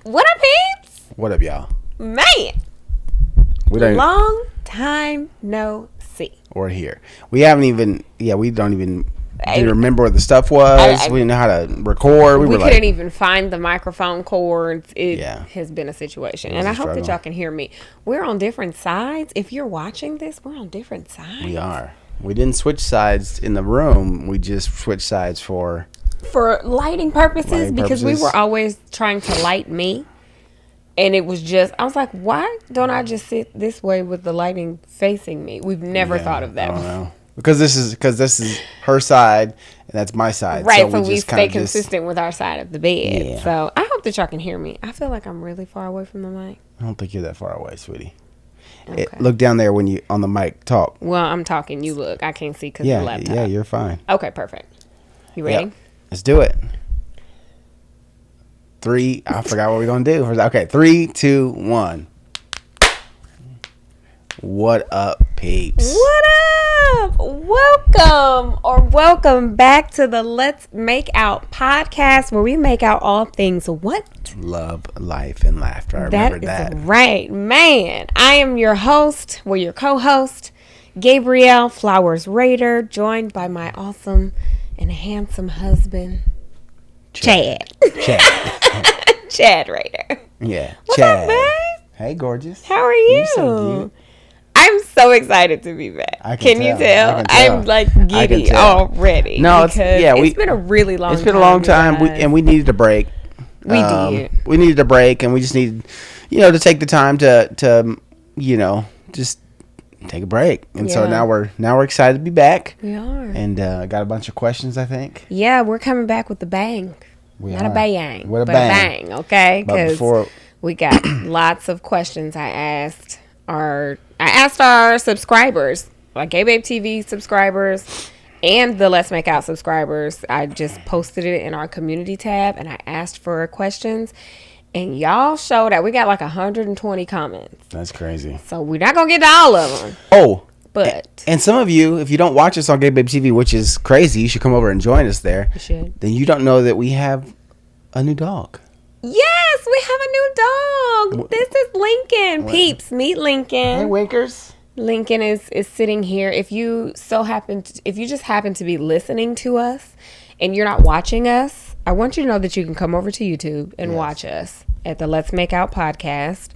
What up, Peeps? What up, y'all? Man, We don't long time no see. Or here. We haven't even. Yeah, we don't even didn't remember what the stuff was. We didn't know how to record. We couldn't even find the microphone cords. It Yeah. has been a situation, and I hope that y'all can hear me. We're on different sides. If you're watching this, we're on different sides. We are. We didn't switch sides in the room. We just switched sides for lighting purposes, because we were always trying to light me. And it was just, I was like, why don't I just sit this way with the lighting facing me? We've never thought of that. I don't know. Because this is her side and that's my side. Right, so we stay consistent with our side of the bed. Yeah. So I hope that y'all can hear me. I feel like I'm really far away from the mic. I don't think you're that far away, sweetie. Okay. Look down there when you on the mic talk. Well, I'm talking. You look. I can't see because of the laptop. Yeah, you're fine. Okay, perfect. You ready? Yep. Let's do it. 3, I forgot what we're going to do. Okay, 3, 2, 1. What up, peeps? What up? Welcome back to the Let's Make Out podcast, where we make out all things what? Love, life, and laughter. I remember that. That is right, man. I am your host, your co-host, Gabrielle Flowers Raider, joined by my awesome and handsome husband, Chad. Chad Raider. Yeah, What's Chad. up, babe? Hey, gorgeous. How are you? You're so cute. I'm so excited to be back. Can you tell? I'm like giddy already. No, it's been a really long time. It's been a long time, and we needed a break. We did. We needed a break, and we just needed, to take the time to just take a break. And so now we're excited to be back. We are. And got a bunch of questions, I think. Yeah, we're coming back with a bang. Not a bang, but a bang, okay? Because we got lots of questions I asked our subscribers, like GABEBABETV subscribers and the Let's Make Out subscribers. I just posted it in our community tab, and I asked for questions, and y'all showed up. We got like 120 comments. That's crazy. So we're not going to get to all of them. Oh. But. And some of you, if you don't watch us on GABEBABETV, which is crazy, you should come over and join us there. You should. Then you don't know that we have a new dog. Yes, we have a new dog. This is Lincoln. Peeps, meet Lincoln. Hey, Winkers. Lincoln is sitting here. If you just happen to be listening to us and you're not watching us, I want you to know that you can come over to YouTube and watch us at the Let's Make Out podcast.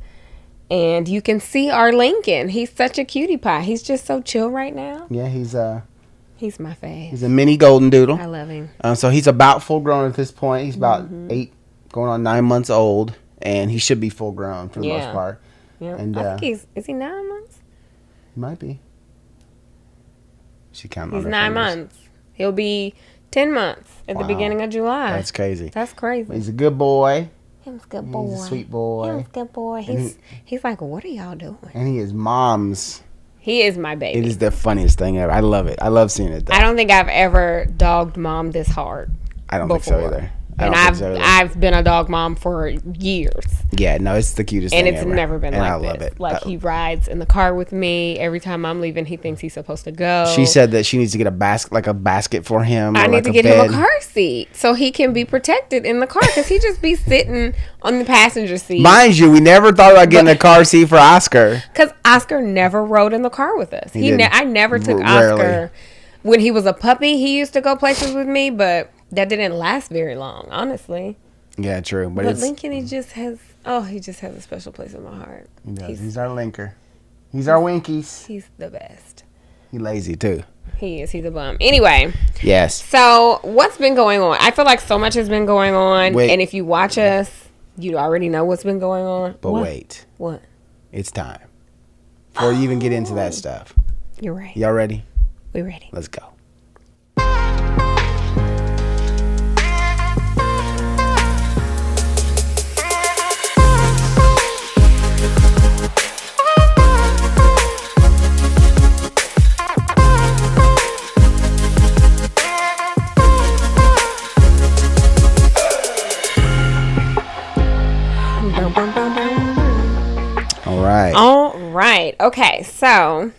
And you can see our Lincoln. He's such a cutie pie. He's just so chill right now. Yeah, he's my fave. He's a mini golden doodle. I love him. So he's about full grown at this point. He's about 8, going on 9 months old, and he should be full grown for the most part. Yeah. And I think is he 9 months? He might be. She counting. He's 9 months. He'll be 10 months at the beginning of July. That's crazy. That's crazy. He's a good boy. He's a good boy. He's a sweet boy. He's a good boy. He's like, what are y'all doing? And he is mom's. He is my baby. It is the funniest thing ever. I love it. I love seeing it, though. I don't think I've ever dogged mom this hard. I don't think so either. I've been a dog mom for years. Yeah, no, it's the cutest thing ever. And it's ever. never been like this. I love it. Like, he rides in the car with me. Every time I'm leaving, he thinks he's supposed to go. She said that she needs to get a basket for him. I need to get him a car seat so he can be protected in the car, because he just be sitting on the passenger seat. Mind you, we never thought about getting a car seat for Oscar. Because Oscar never rode in the car with us. I never took Oscar. When he was a puppy, he used to go places with me, but that didn't last very long, honestly. Yeah, true. But Lincoln, he just has a special place in my heart. He does. He's our linker. He's our Winkies. He's the best. He's lazy, too. He is. He's a bum. Anyway. Yes. So, what's been going on? I feel like so much has been going on. And if you watch us, you already know what's been going on. But wait. What? It's time. Before you even get into that stuff. You're right. Y'all ready? We're ready. Let's go. All right. Okay. So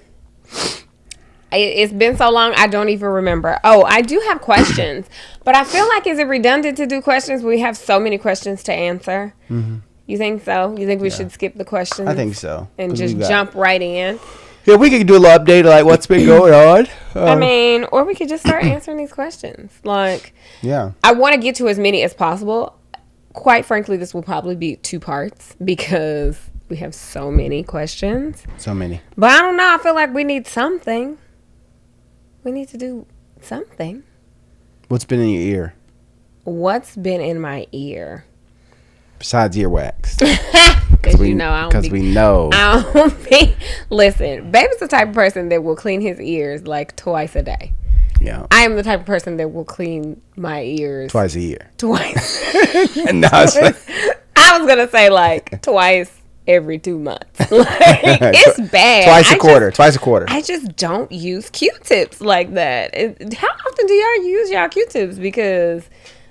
it's been so long, I don't even remember. Oh, I do have questions, but I feel like, is it redundant to do questions? We have so many questions to answer. Mm-hmm. You think so? You think we should skip the questions? I think so. And just jump right in? Yeah, we could do a little update, like what's been going on. I mean, or we could just start answering these questions. Like, I want to get to as many as possible. Quite frankly, this will probably be 2 parts because we have so many questions. So many. But I don't know. I feel like we need something. We need to do something. What's been in your ear? What's been in my ear? Besides earwax. Because you know I don't Because we know. I don't be... Listen, baby's the type of person that will clean his ears like twice a day. Yeah. I am the type of person that will clean my ears... Twice a year. Twice. No, I was going to say like twice every 2 months. Like, it's bad. Twice a quarter. I just don't use Q-tips like that. How often do y'all use y'all Q-tips? Because,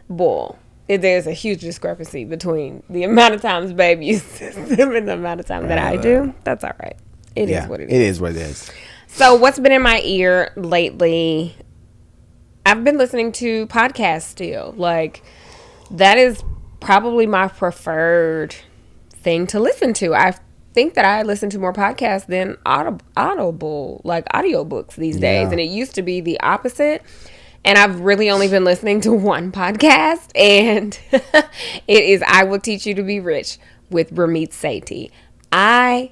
boy... there's a huge discrepancy between the amount of times baby uses them and the amount of time that I do. That's all right. It is what it is. It is what it is. So what's been in my ear lately? I've been listening to podcasts still. Like, that is probably my preferred thing to listen to. I think that I listen to more podcasts than audible, like audiobooks these days. And it used to be the opposite. And I've really only been listening to one podcast, and it is I Will Teach You to Be Rich with Ramit Sethi. I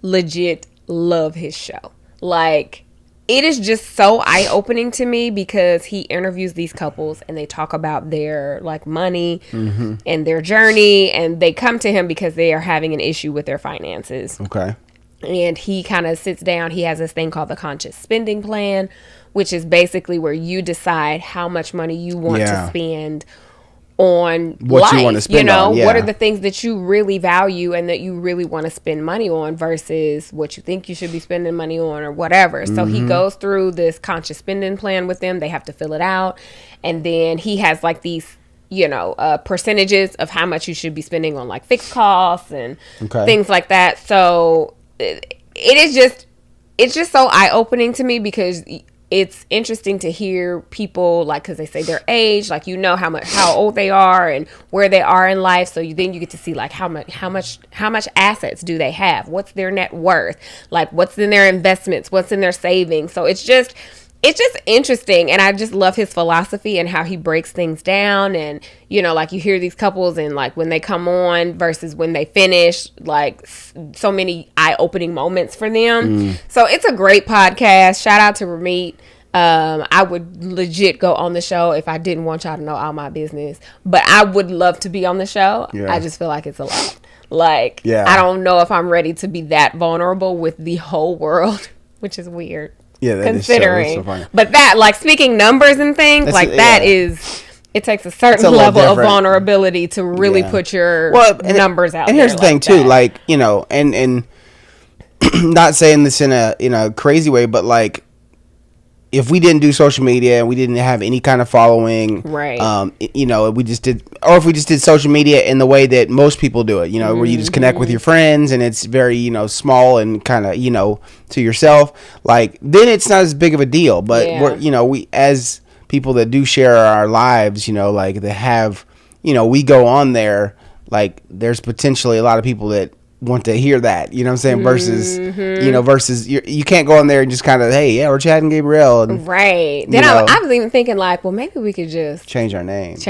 legit love his show. Like, it is just so eye-opening to me because he interviews these couples and they talk about their like money and their journey, and they come to him because they are having an issue with their finances. Okay. And he kind of sits down. He has this thing called the conscious spending plan, which is basically where you decide how much money you want to spend on what life. You want to spend on. What are the things that you really value and that you really want to spend money on versus what you think you should be spending money on or whatever. So he goes through this conscious spending plan with them. They have to fill it out. And then he has like these, percentages of how much you should be spending on like fixed costs and things like that. So it's just so eye-opening to me because it's interesting to hear people, like, because they say their age, like, how old they are and where they are in life. So then you get to see like how much assets do they have? What's their net worth? Like, what's in their investments? What's in their savings? So it's just interesting. And I just love his philosophy and how he breaks things down. And, like you hear these couples and like when they come on versus when they finish, like so many eye-opening moments for them. So it's a great podcast. Shout out to Ramit. I would legit go on the show if I didn't want y'all to know all my business, but I would love to be on the show. I just feel like it's a lot. Like, I don't know if I'm ready to be that vulnerable with the whole world, which is weird. Yeah, that considering. Is so funny. But that, like, speaking numbers and things, it takes a certain level of vulnerability to really put your numbers out there. And here's the thing, too, like, and not saying this in a crazy way, but, like, if we didn't do social media and we didn't have any kind of following, right? We just did, or if we just did social media in the way that most people do it, where you just connect with your friends and it's very, small and kind of, to yourself, like, then it's not as big of a deal. But we're, we as people that do share our lives, like that have, we go on there, like, there's potentially a lot of people that want to hear that, you know what I'm saying, versus versus you can't go on there and just kind of, hey, we're chatting Gabrielle, and right then I was even thinking like, well, maybe we could just change our names,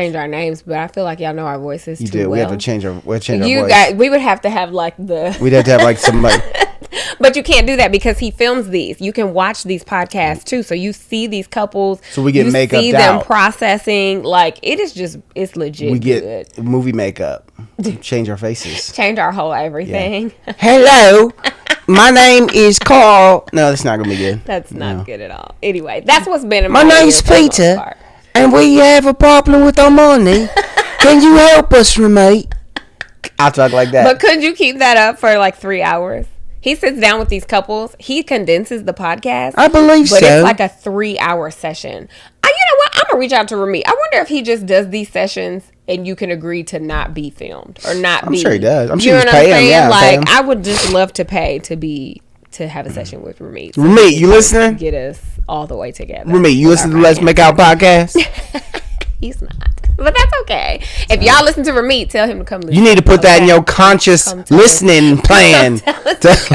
but I feel like y'all know our voices you too do well. We have to change our voice. We would have to have like we'd have to have like somebody. But you can't do that because he films these. You can watch these podcasts too, so you see these couples. So we get makeup. See them processing. Like, it's legit. We get movie makeup. Change our faces. Change our whole everything. Yeah. Hello, my name is Carl. No, that's not gonna be good. That's not good at all. Anyway, that's what's been in my name's Peter, and we have a problem with our money. Can you help us, Ramit? I'll talk like that. But could you keep that up for like 3 hours? He sits down with these couples. He condenses the podcast. I believe but it's like a 3-hour session. You know what? I'm going to reach out to Ramit. I wonder if he just does these sessions and you can agree to not be filmed or not I'm be. I'm sure he does. I'm sure he's paying. Yeah, like, I would just love to pay to have a session with Ramit. So Ramit, you listening? Get us all the way together. Ramit, you listen to the Let's Make Out podcast? He's not. But that's okay. If y'all listen to Ramit, tell him to come listen. You need to put that in your conscious listening plan to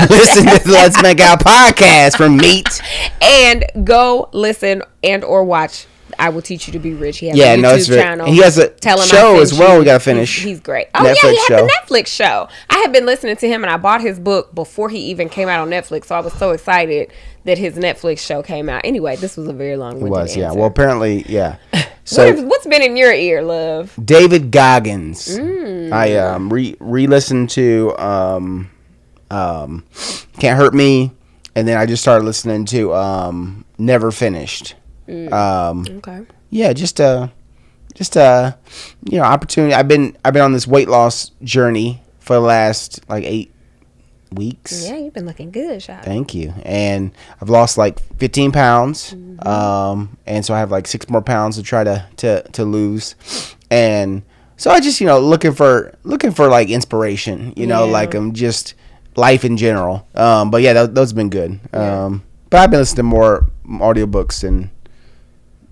listen to the Let's Make Out podcast from Meat. And go listen and or watch I Will Teach You to Be Rich. He has a YouTube channel. He has a show as well. We got to finish. He's great. Oh, Netflix he had the Netflix show. I had been listening to him, and I bought his book before he even came out on Netflix, so I was so excited that his Netflix show came out. Anyway, this was a very long-winded answer. Yeah. Well, apparently, yeah. So what's been in your ear, love? David Goggins. I re-listened to Can't Hurt Me, and then I just started listening to Never Finished. Okay. Yeah, just opportunity. I've been on this weight loss journey for the last 8 weeks. Yeah, you've been looking good, Shop. Thank you. And I've lost 15 pounds. And so I have 6 more pounds to try to lose. And so I just, looking for inspiration, I'm just life in general. But yeah, those have been good. Yeah. But I've been listening to more audiobooks than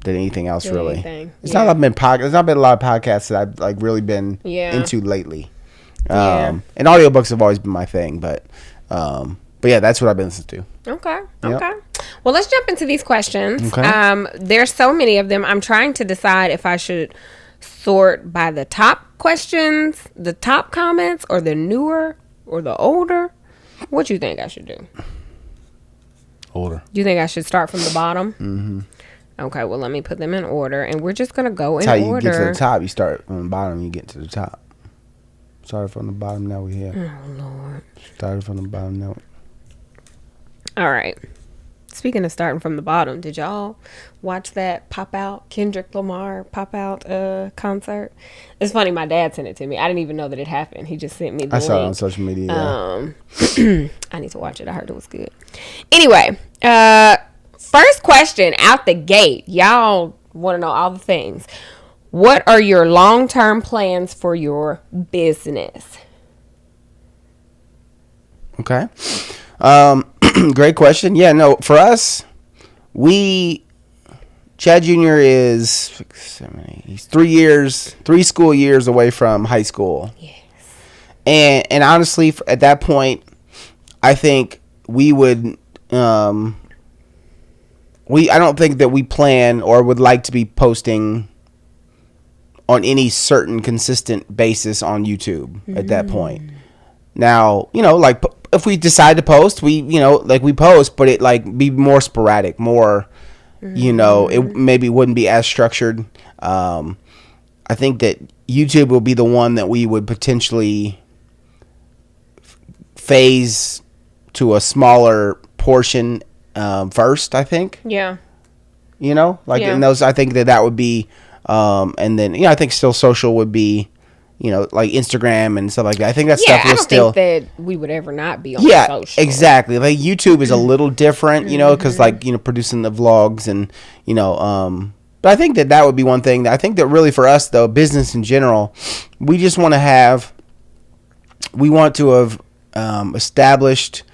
anything else, really. It's not been there's not been a lot of podcasts that I've really been into lately. And audiobooks have always been my thing, but yeah, that's what I've been listening to. Okay. Well, let's jump into these questions. Okay. There's so many of them. I'm trying to decide if I should sort by the top questions, the top comments, or the newer or the older. What do you think I should do? Older. Do you think I should start from the bottom? Mm-hmm. Okay, well, let me put them in order, and we're just going to go in order. That's how you get to the top. You start from the bottom, you get to the top. Started from the bottom, now we're here. Oh, Lord. Started from the bottom, now. All right. Speaking of starting from the bottom, did y'all watch that Pop Out, Kendrick Lamar Pop Out concert? It's funny, my dad sent it to me. I didn't even know that it happened. He just sent me the link. I saw it on social media. I need to watch it. I heard it was good. Anyway, first question out the gate. Y'all want to know all the things. What are your long-term plans for your business? Okay. Great question. Yeah, no, for us, Chad Jr. is he's 3 school years away from high school. Yes. And honestly, at that point, I think we would, I don't think that we plan or would like to be posting on any certain consistent basis on YouTube at that point. Now, if we decide to post, we post, but it be more sporadic, more, it maybe wouldn't be as structured. I think that YouTube will be the one that we would potentially phase to a smaller portion first, I think. Yeah. In those, I think that would be, and then, I think still social would be, like Instagram and stuff like that. I think that stuff will still. I don't think that we would ever not be on social. Yeah, exactly. Like YouTube is a little different, because producing the vlogs and, but I think that would be one thing. I think that really for us, though, business in general, we just want to have established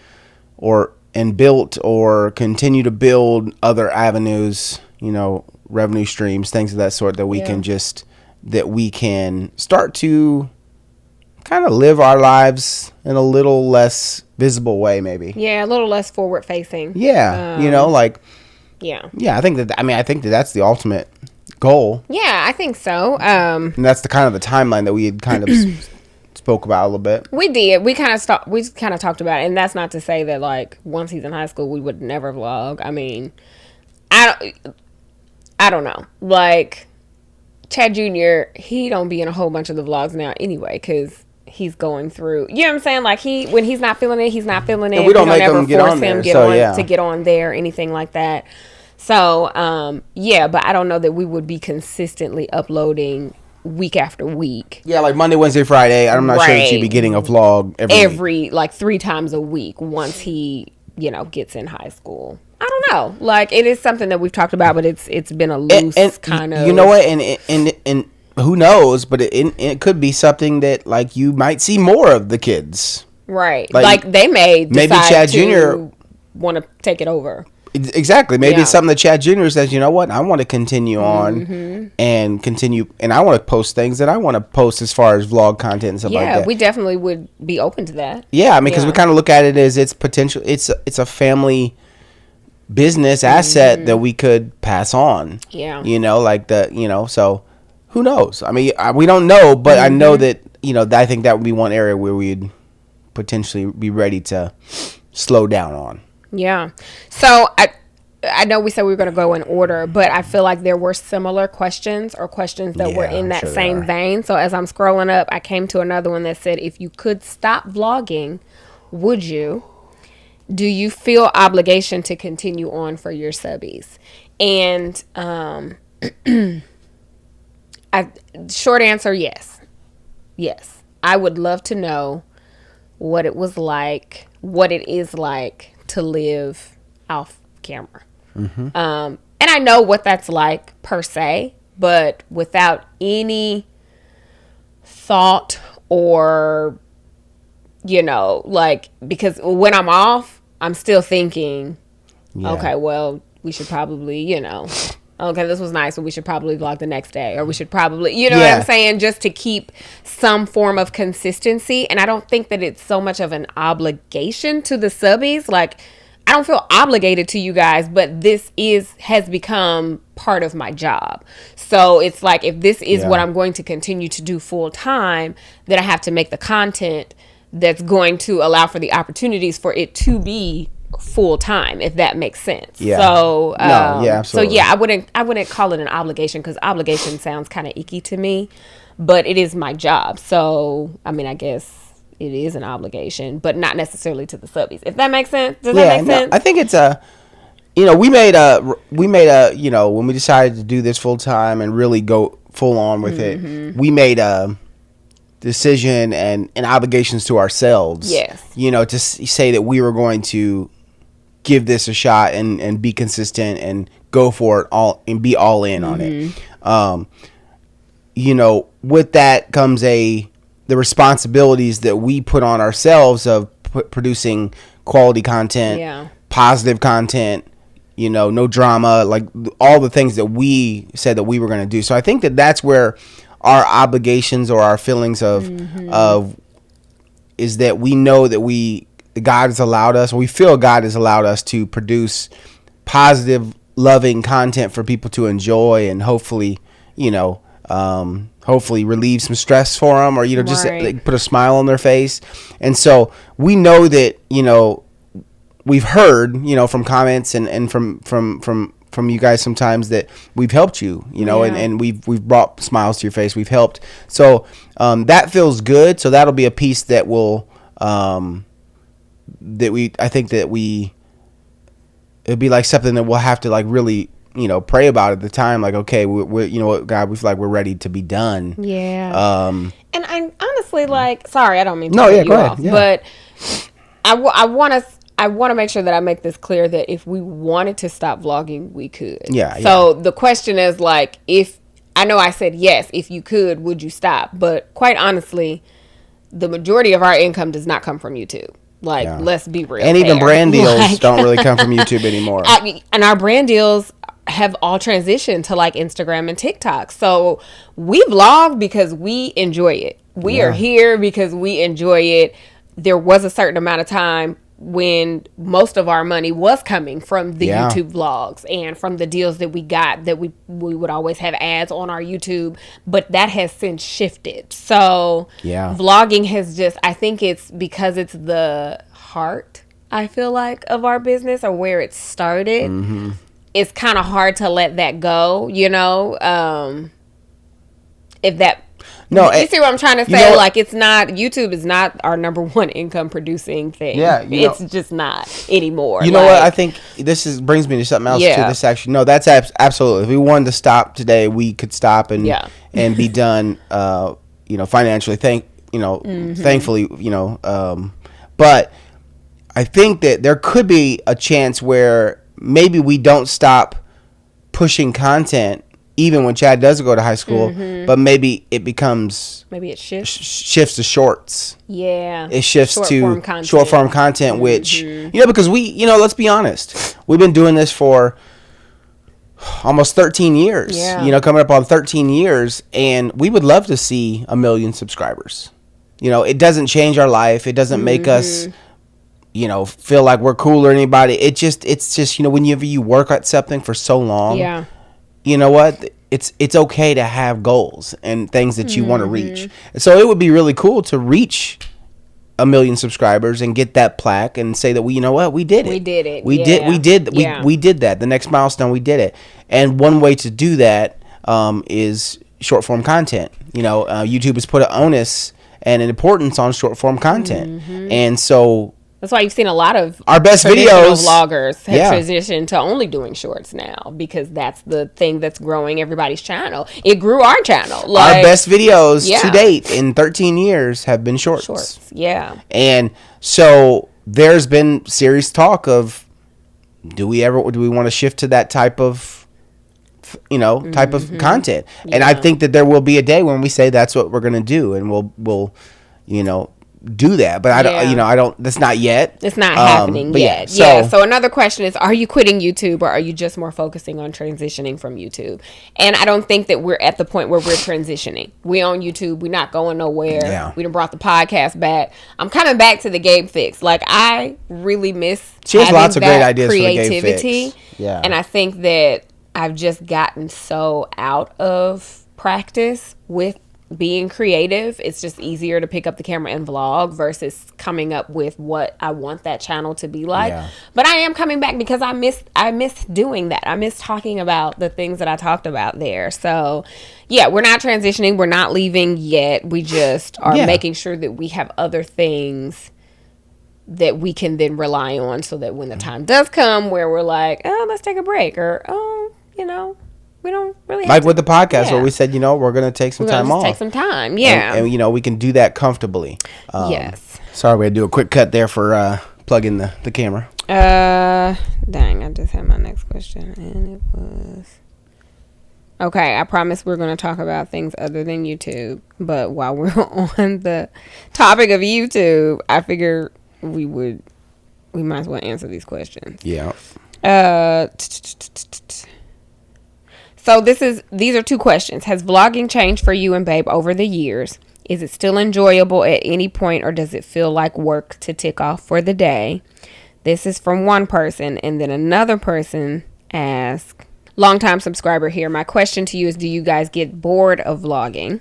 and built or continue to build other avenues, revenue streams, things of that sort that we can start to kind of live our lives in a little less visible way, maybe. Yeah, a little less forward facing. Yeah. Yeah. Yeah, I think that that's the ultimate goal. Yeah, I think so. And that's the kind of the timeline that we had kind of spoke about a little bit. We did. We kind of talked about it, and that's not to say that once he's in high school we would never vlog. I mean, I don't know. Chad Jr., he don't be in a whole bunch of the vlogs now anyway, because he's going through, you know what I'm saying? When he's not feeling it, he's not feeling it. And we don't make him get on there. To get on there, anything like that. So, but I don't know that we would be consistently uploading week after week. Yeah, like Monday, Wednesday, Friday. I'm not sure that you'd be getting a vlog every week. 3 times a week once he, gets in high school. I don't know. It is something that we've talked about, but it's been a loose kind of. You know what? And who knows? But it could be something that you might see more of the kids. Right. They may decide Chad Jr. want to take it over. Exactly. Maybe it's something that Chad Jr. says, you know what, I want to continue on and continue, and I want to post things that I want to post as far as vlog content and stuff like that. Yeah, we definitely would be open to that. Yeah, I mean, because we kind of look at it as it's potential. It's a family business asset that we could pass on. Yeah. So who knows? I mean, we don't know, but I know that, I think that would be one area where we'd potentially be ready to slow down on. Yeah. So I know we said we were going to go in order, but I feel like there were similar questions that were in that same vein. So as I'm scrolling up, I came to another one that said, if you could stop vlogging, would you? Do you feel obligation to continue on for your subbies? And short answer, yes. Yes. I would love to know what it is like to live off camera. And I know what that's like per se, but without any thought or, because when I'm off, I'm still thinking, okay, well, we should probably, okay, this was nice, but we should probably vlog the next day, or we should probably, what I'm saying, just to keep some form of consistency. And I don't think that it's so much of an obligation to the subbies. Like, I don't feel obligated to you guys, but this has become part of my job. So it's like, if this is what I'm going to continue to do full time, then I have to make the content that's going to allow for the opportunities for it to be full time, if that makes sense. Yeah. So absolutely. So I wouldn't call it an obligation, because obligation sounds kind of icky to me, but it is my job. So I mean, I guess it is an obligation, but not necessarily to the subbies, if that makes sense. Does that make sense? I think it's we made a when we decided to do this full time and really go full on with it, we made a decision and obligations to ourselves. Yes. To say that we were going to give this a shot and be consistent and go for it all and be all in on it. With that comes the responsibilities that we put on ourselves of producing quality content, positive content, no drama, like all the things that we said that we were going to do. So I think that that's where our obligations or our feelings of is that we know that God has allowed us, or we feel God has allowed us to produce positive, loving content for people to enjoy, and hopefully relieve some stress for them, or just like, put a smile on their face. And so we know that we've heard from comments and from you guys sometimes that we've helped you, and we've brought smiles to your face. We've helped. So that feels good. So that'll be a piece that will it'd be like something that we'll have to like really pray about at the time. Like, okay, we're God, we feel like we're ready to be done. Yeah. And I honestly, like, sorry, I don't mean to cut you off, but I want to make sure that I make this clear, that if we wanted to stop vlogging, we could. Yeah. So the question is, like, I know I said yes, if you could, would you stop? But quite honestly, the majority of our income does not come from YouTube. Like, let's be real. And even brand deals don't really come from YouTube anymore. And our brand deals have all transitioned to like Instagram and TikTok. So we vlog because we enjoy it. We are here because we enjoy it. There was a certain amount of time when most of our money was coming from the YouTube vlogs and from the deals that we got, that we would always have ads on our YouTube, but that has since shifted. So vlogging has just, I think it's because it's the heart, I feel like, of our business, or where it started. It's kind of hard to let that go, if that, you see what I'm trying to say? Like, it's not, YouTube is not our number one income producing thing. Yeah, it's just not anymore. You know what? I think this brings me to something else too. This actually, no, that's absolutely. If we wanted to stop today, we could stop and be done. Financially, thankfully, but I think that there could be a chance where maybe we don't stop pushing content even when Chad does go to high school, but maybe it becomes... Maybe it shifts to shorts. Yeah. It shifts to short form content, which, because let's be honest. We've been doing this for almost 13 years. Yeah. Coming up on 13 years, and we would love to see 1 million subscribers. It doesn't change our life. It doesn't make us... feel like we're cooler than anybody. It's just whenever you work at something for so long, you know what? It's okay to have goals and things that you want to reach. So it would be really cool to reach 1 million subscribers and get that plaque and say that we did it. We did it. We did that. The next milestone, we did it. And one way to do that is short form content. YouTube has put an onus and an importance on short form content, and so. That's why you've seen a lot of our best videos vloggers have transitioned to only doing shorts now, because that's the thing that's growing everybody's channel. It grew our channel. Our best videos to date in 13 years have been shorts. Yeah. And so there's been serious talk of, do we want to shift to that type of content? And I think that there will be a day when we say that's what we're going to do, and we'll do that, but I don't that's not yet. It's not happening yet. So another question is, are you quitting YouTube, or are you just more focusing on transitioning from YouTube? And I don't think that we're at the point where we're transitioning. We on YouTube, we're not going nowhere. We done brought the podcast back. I'm coming back to the Gabe Fix. Like, I really miss she has lots of great ideas creativity for the Gabe Fix. And I think that I've just gotten so out of practice with being creative. It's just easier to pick up the camera and vlog versus coming up with what I want that channel to be like. But I am coming back because I miss doing that. I miss talking about the things that I talked about there. So we're not transitioning, we're not leaving yet. We just are making sure that we have other things that we can then rely on, so that when the time does come where we're like, let's take a break, or we don't really have like with the podcast where we said, we're going to take some time off. Take some time, And we can do that comfortably. Yes. Sorry, we had to do a quick cut there for plugging the camera. Dang, I just had my next question, and it was... Okay, I promise we're going to talk about things other than YouTube, but while we're on the topic of YouTube, I figure we might as well answer these questions. Yeah. So these are two questions. Has vlogging changed for you and Babe over the years? Is it still enjoyable at any point, or does it feel like work to tick off for the day? This is from one person, and then another person asks, longtime subscriber here, my question to you is, do you guys get bored of vlogging?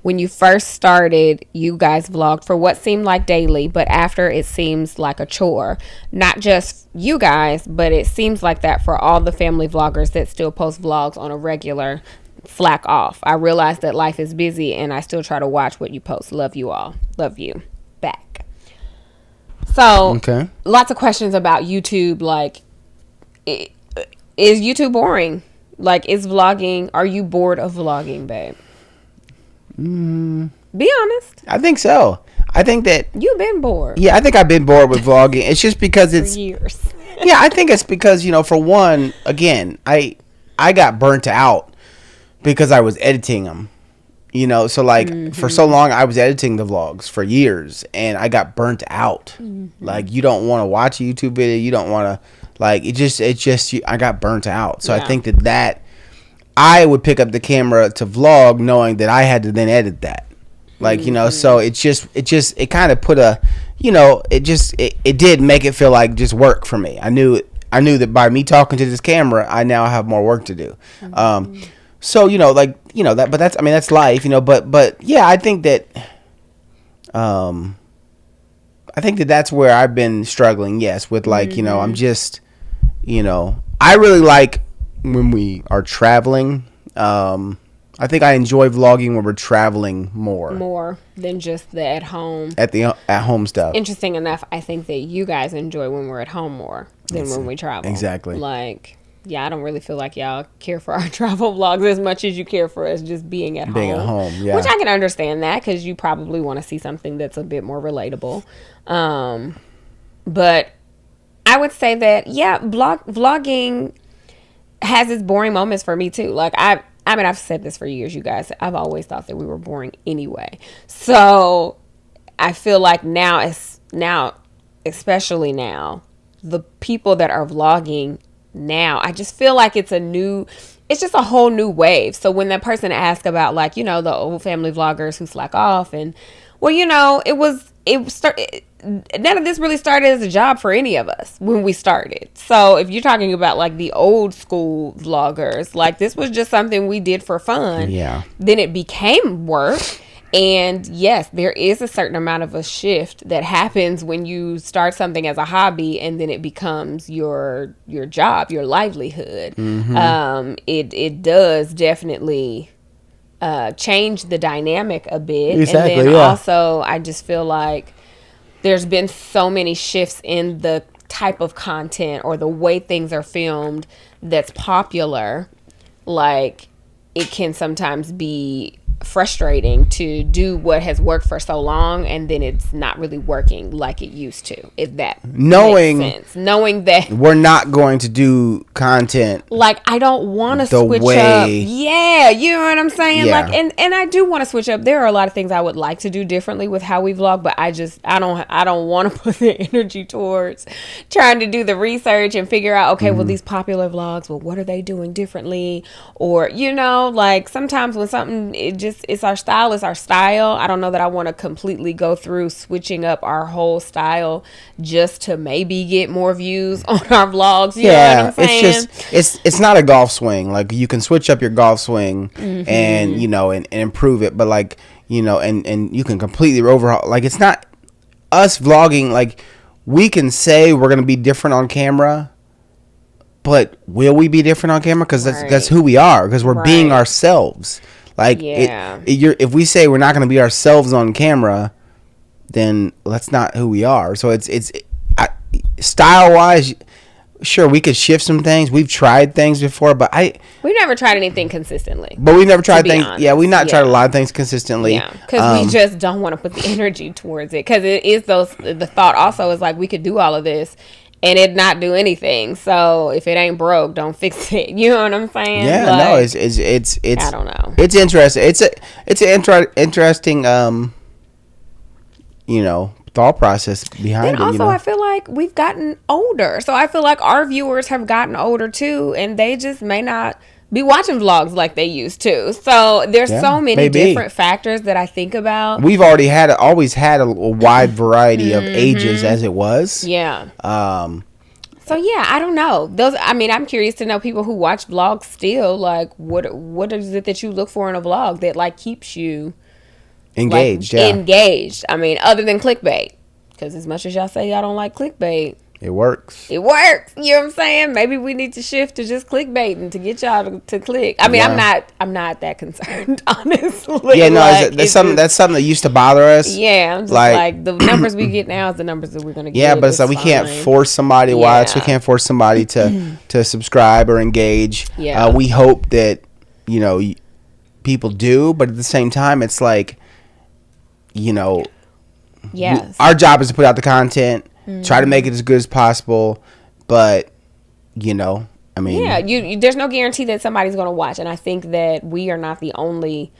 When you first started, you guys vlogged for what seemed like daily, but after it seems like a chore. Not just you guys, but it seems like that for all the family vloggers that still post vlogs on a regular. Slack off. I realize that life is busy, and I still try to watch what you post. Love you all. Love you. Back. So, lots of questions about YouTube. Like, is YouTube boring? Like, are you bored of vlogging, Babe? Be honest. I think so. I think that you've been bored. Yeah, I think I've been bored with vlogging. It's just because it's for years. Yeah, I think it's because, for one, again, I got burnt out because I was editing them. So like for so long I was editing the vlogs for years, and I got burnt out. Like, you don't want to watch a YouTube video, you don't want to, like, it's just I got burnt out. So I think that I would pick up the camera to vlog knowing that I had to then edit that. Like, so it kind of put a, it did make it feel like just work for me. I knew that by me talking to this camera, I now have more work to do. So, that, but that's life, but yeah, I think that that's where I've been struggling. Yes. With like, I'm just, I really like when we are traveling. I think I enjoy vlogging when we're traveling more than just the at home stuff. Interesting enough, I think that you guys enjoy when we're at home more than when we travel. Exactly. Like, I don't really feel like y'all care for our travel vlogs as much as you care for us just being at home. Yeah. Which I can understand that, because you probably want to see something that's a bit more relatable. But I would say that vlogging has its boring moments for me too. Like, I mean, I've said this for years, you guys. I've always thought that we were boring anyway. So I feel like now, especially now, the people that are vlogging now, I just feel like it's just a whole new wave. So when that person asked about, like, you know, the old family vloggers who slack off, and well, you know, none of this really started as a job for any of us when we started. So if you're talking about like the old school vloggers, like this was just something we did for fun. Yeah. Then it became work. And yes, there is a certain amount of a shift that happens when you start something as a hobby and then it becomes your job, your livelihood. Mm-hmm. It does definitely change the dynamic a bit. Exactly, and then also I just feel like there's been so many shifts in the type of content or the way things are filmed that's popular. Like, it can sometimes be frustrating to do what has worked for so long and then it's not really working like it used to, if that makes sense. Knowing that we're not going to do content, like, I don't want to switch up. Yeah, you know what I'm saying? Yeah. Like, and I do want to switch up. There are a lot of things I would like to do differently with how we vlog, but I don't want to put the energy towards trying to do the research and figure out, okay, well, these popular vlogs, well, what are they doing differently? Or, you know, like, sometimes when something, it's our style, I don't know that I want to completely go through switching up our whole style just to maybe get more views on our vlogs. You know what I'm saying? It's not a golf swing. Like, you can switch up your golf swing and, you know, and improve it, but like, you know, and you can completely overhaul. Like, it's not us vlogging. Like, we can say we're going to be different on camera, but will we be different on camera? Because that's who we are, because we're being ourselves. Like, if we say we're not going to be ourselves on camera, then that's not who we are. So it's style wise, sure, we could shift some things. We've tried things before, but we've never tried anything consistently. But we've never tried things. Honest. Yeah, we've not tried a lot of things consistently. Yeah, because we just don't want to put the energy towards it. Because it is the thought also is like, we could do all of this and it not do anything. So if it ain't broke, don't fix it. You know what I'm saying? Yeah, like, no, it's I don't know. It's interesting. It's an interesting you know, thought process behind it. Also, you know? I feel like we've gotten older, so I feel like our viewers have gotten older too, and they just may not be watching vlogs like they used to. So there's so many different factors that I think about. We've always had a wide variety of ages as it was. Yeah. So yeah, I don't know. I'm curious to know people who watch vlogs still. Like, what is it that you look for in a vlog that like keeps you engaged? Like, engaged. I mean, other than clickbait, because as much as y'all say y'all don't like clickbait, it works. You know what I'm saying? Maybe we need to shift to just clickbaiting to get y'all to click. I mean, I'm not that concerned, honestly. Yeah, no, like, that's something that used to bother us. Yeah, I'm just like the numbers we get now is the numbers that we're gonna get. Yeah, but it's like we can't force somebody to watch. We can't force somebody to subscribe or engage. Yeah, we hope that, you know, people do, but at the same time, it's like, you know, our job is to put out the content. Try to make it as good as possible, but, you know, I mean... Yeah, there's no guarantee that somebody's going to watch, and I think that we are not the only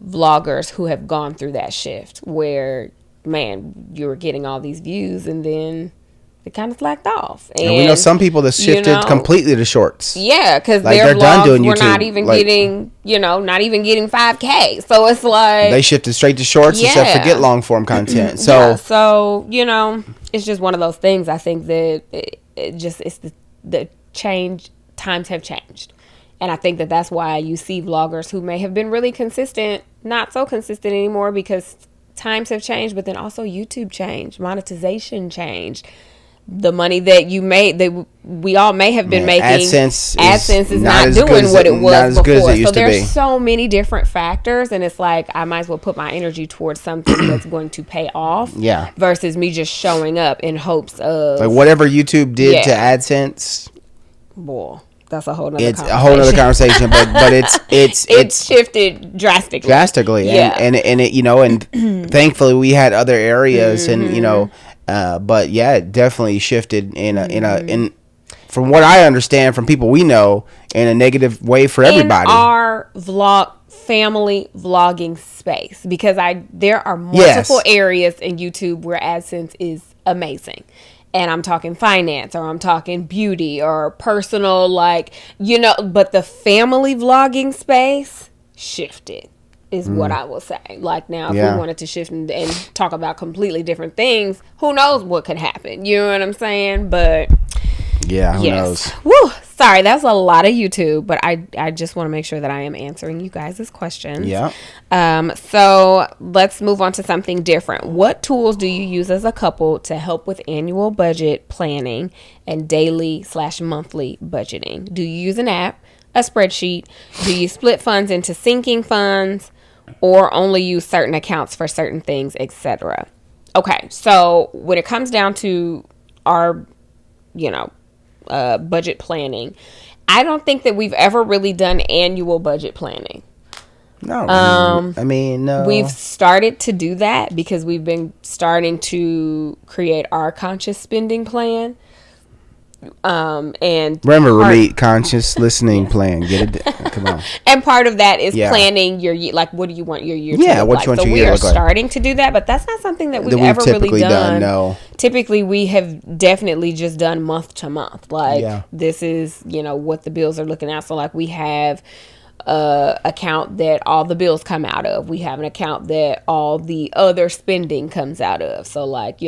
vloggers who have gone through that shift where, man, you were getting all these views, and then it kind of slacked off. And we know some people that shifted completely to shorts. Yeah, because like their vlogs were not even getting, not even getting 5K. So it's like... They shifted straight to shorts and said forget long-form content. So, it's just one of those things. I think that it's the change. Times have changed. And I think that that's why you see vloggers who may have been really consistent, not so consistent anymore because times have changed, but then also YouTube changed, monetization changed. The money that you made, that we all may have been making, AdSense is not doing what it was before. So there's so many different factors, and it's like I might as well put my energy towards something that's going to pay off. Yeah. Versus me just showing up in hopes of like whatever YouTube did to AdSense. Boy, that's a whole nother conversation. It's a whole other conversation, but it's shifted drastically. Yeah. And it, and thankfully we had other areas and but yeah, it definitely shifted in from what I understand from people we know, in a negative way for everybody. In our family vlogging space, because there are multiple areas in YouTube where AdSense is amazing. And I'm talking finance, or I'm talking beauty, or personal, like, but the family vlogging space shifted, is what I will say. Like, now, if we wanted to shift and talk about completely different things, who knows what could happen? You know what I'm saying? But yeah, who knows? Woo! Sorry, that's a lot of YouTube, but I just want to make sure that I am answering you guys' questions. Yeah. So let's move on to something different. What tools do you use as a couple to help with annual budget planning and daily/monthly budgeting? Do you use an app, a spreadsheet? Do you split funds into sinking funds, or only use certain accounts for certain things, etc.? Okay, so when it comes down to our, budget planning, I don't think that we've ever really done annual budget planning. No, I mean, no. We've started to do that because we've been starting to create our conscious spending plan. And remember, Ramit, conscious listening plan. Get it? Come on. And part of that is planning your year. Like, what do you want your year to look like? So we are starting to do that, but that's not something that we've ever really done. No. Typically, we have definitely just done month to month. Like, this is, what the bills are looking at. So, like, we have account that all the bills come out of. We have an account that all the other spending comes out of. So, like,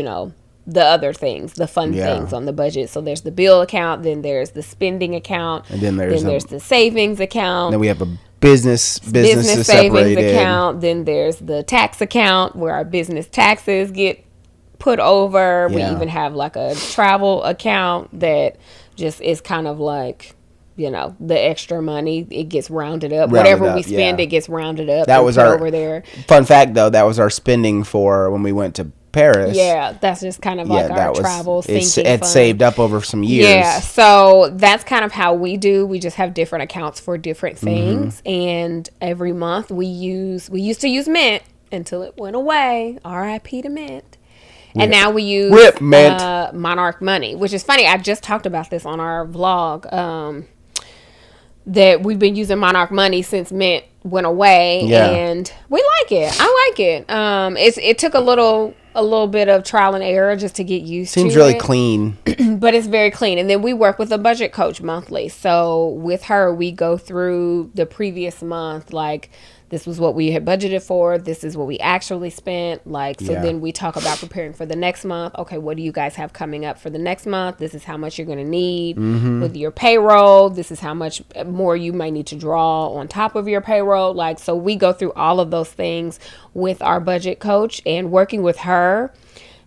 the other things, the fun things on the budget. So there's the bill account, then there's the spending account, and then there's the savings account. Then we have a business savings account. Then there's the tax account where our business taxes get put over. We even have like a travel account that just is kind of like, the extra money. It gets rounded up. Whatever we spend, it gets rounded up. That was our over there. Fun fact, though. That was our spending for when we went to Paris. Yeah, that's just kind of like our travel sinking fund. It saved up over some years. Yeah, so that's kind of how we do. We just have different accounts for different things, and every month we used to use Mint until it went away. R.I.P. to Mint. And now we use Monarch Money, which is funny. I just talked about this on our vlog. That we've been using Monarch Money since Mint went away, and we like it. I like it. It took a little bit of trial and error just to get used to it. Seems really clean. But it's very clean. And then we work with a budget coach monthly. So with her, we go through the previous month, like, this was what we had budgeted for. This is what we actually spent. Then we talk about preparing for the next month. Okay, what do you guys have coming up for the next month? This is how much you're going to need with your payroll. This is how much more you might need to draw on top of your payroll. So we go through all of those things with our budget coach, and working with her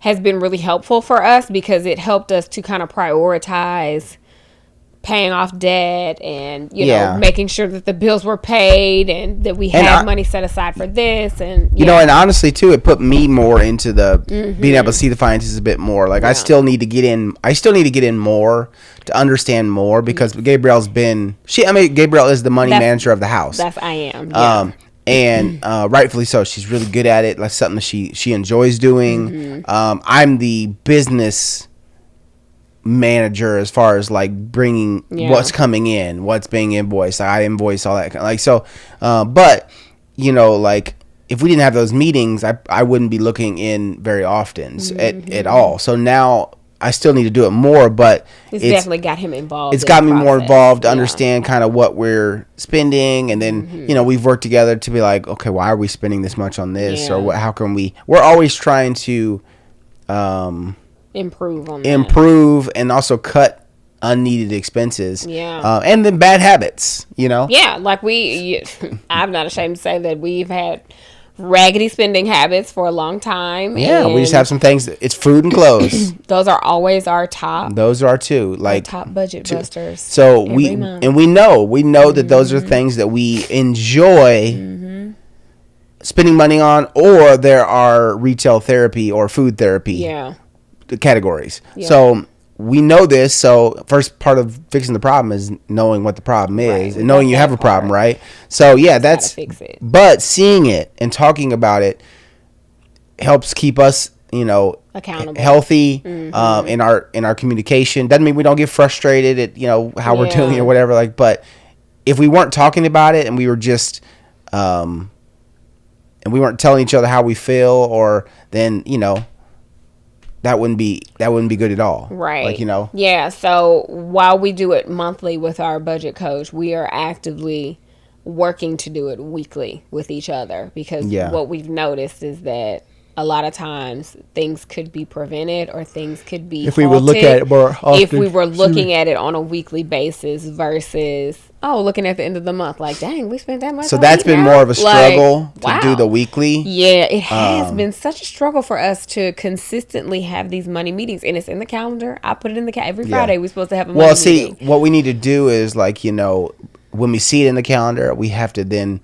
has been really helpful for us because it helped us to kind of prioritize paying off debt and making sure that the bills were paid and that we had money set aside for this, and and honestly too, it put me more into the being able to see the finances a bit more. Like I still need to get in more to understand more, because Gabriel is the money manager of the house. I am. And rightfully so. She's really good at it. Like something that she enjoys doing. I'm the business manager as far as like bringing what's coming in, what's being invoiced. I invoice all that but like if we didn't have those meetings, I wouldn't be looking in very often at all. So now I still need to do it more, but it's definitely got him involved. It's got me more involved to understand kind of what we're spending, and then we've worked together to be like, okay, why are we spending this much on this, or how can we're always trying to improve and also cut unneeded expenses, and then bad habits, like I'm not ashamed to say that we've had raggedy spending habits for a long time. We just have some things. It's food and clothes. Those are always our top. Those are our two, like top budget busters. So we know that those are things that we enjoy spending money on, or there are retail therapy or food therapy categories. So we know this. So first part of fixing the problem is knowing what the problem is, and knowing you have a problem, right? So that's fix it. But seeing it and talking about it helps keep us accountable, healthy, in our communication. Doesn't mean we don't get frustrated at, how we're doing or whatever. Like, but if we weren't talking about it and we were just, and we weren't telling each other how we feel, or then, that wouldn't be good at all. Right. Like, Yeah. So while we do it monthly with our budget coach, we are actively working to do it weekly with each other, because what we've noticed is that a lot of times things could be prevented, or things could be if we would look at it more often, if we were looking at it on a weekly basis versus looking at the end of the month like, dang, we spent that much. So that's been more of a struggle to do the weekly. Yeah, it has been such a struggle for us to consistently have these money meetings, and it's in the calendar. I put it in the every Friday we're supposed to have a money meeting. What we need to do is, like, when we see it in the calendar, we have to then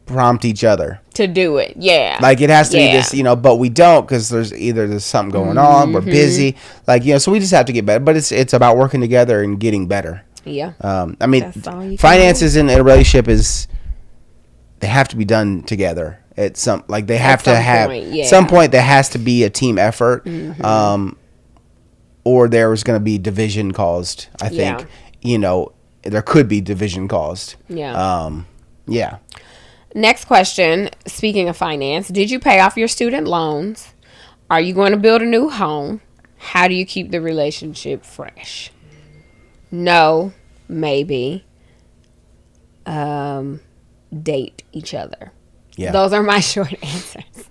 prompt each other to do it. Yeah, like it has to be this, but we don't, because there's something going on, we're busy, like, so we just have to get better. But it's about working together and getting better. I mean, finances in a relationship they have to be done together at some point. Some point there has to be a team effort, or there's going to be division caused. I think there could be division caused. Next question, speaking of finance, did you pay off your student loans? Are you going to build a new home? How do you keep the relationship fresh? No, maybe. Date each other. Yeah. Those are my short answers.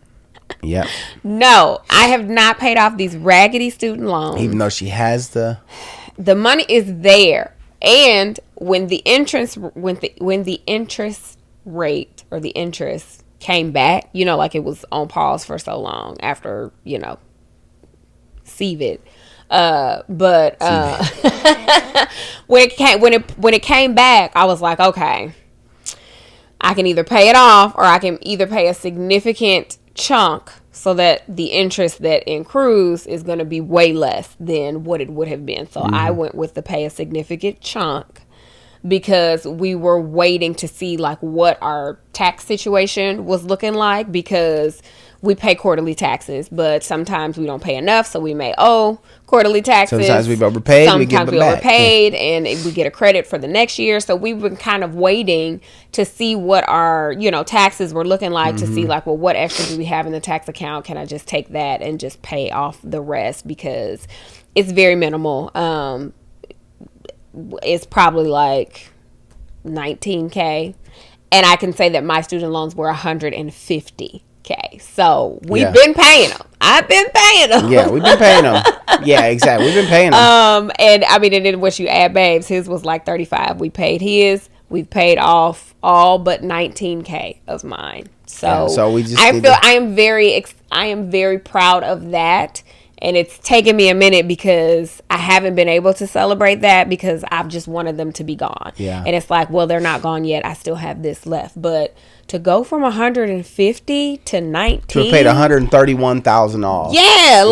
Yeah. No, I have not paid off these raggedy student loans. Even though she has the money is there. And when the interest rate or the interest came back, like it was on pause for so long after, CVID. But when it came back, I was like, okay, I can either pay it off, or I can either pay a significant chunk so that the interest that accrues is going to be way less than what it would have been. So I went with the pay a significant chunk, because we were waiting to see like what our tax situation was looking like, because we pay quarterly taxes, but sometimes we don't pay enough, so we may owe quarterly taxes. Sometimes we've overpaid. Sometimes we overpaid, and we get a credit for the next year. So we've been kind of waiting to see what our, taxes were looking like, to see like, well, what extra do we have in the tax account? Can I just take that and just pay off the rest? Because it's very minimal. It's probably like $19,000, and I can say that my student loans were $150,000. So we've been paying them. I've been paying them. Yeah, we've been paying them. Yeah, exactly. We've been paying them. And I mean, and then once you add Babe's, his was like $35,000. We paid his. We've paid off all but $19,000 of mine. So we just. I am very proud of that. And it's taken me a minute, because I haven't been able to celebrate that, because I've just wanted them to be gone. Yeah. And it's like, well, they're not gone yet. I still have this left. But to go from 150 to 19, to paid $131,000 off. Yeah,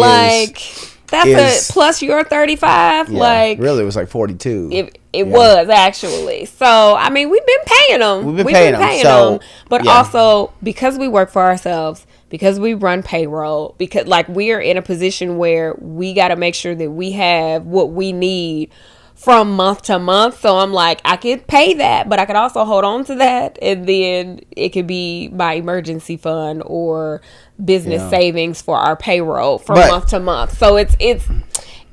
that's plus your 35. Yeah, like, really, it was like 42. It was actually. So I mean, we've been paying them. We've been paying them. But also, because we work for ourselves, because we run payroll, because like we are in a position where we got to make sure that we have what we need from month to month. So I'm like, I could pay that, but I could also hold on to that, and then it could be my emergency fund or business savings for our payroll from month to month. So it's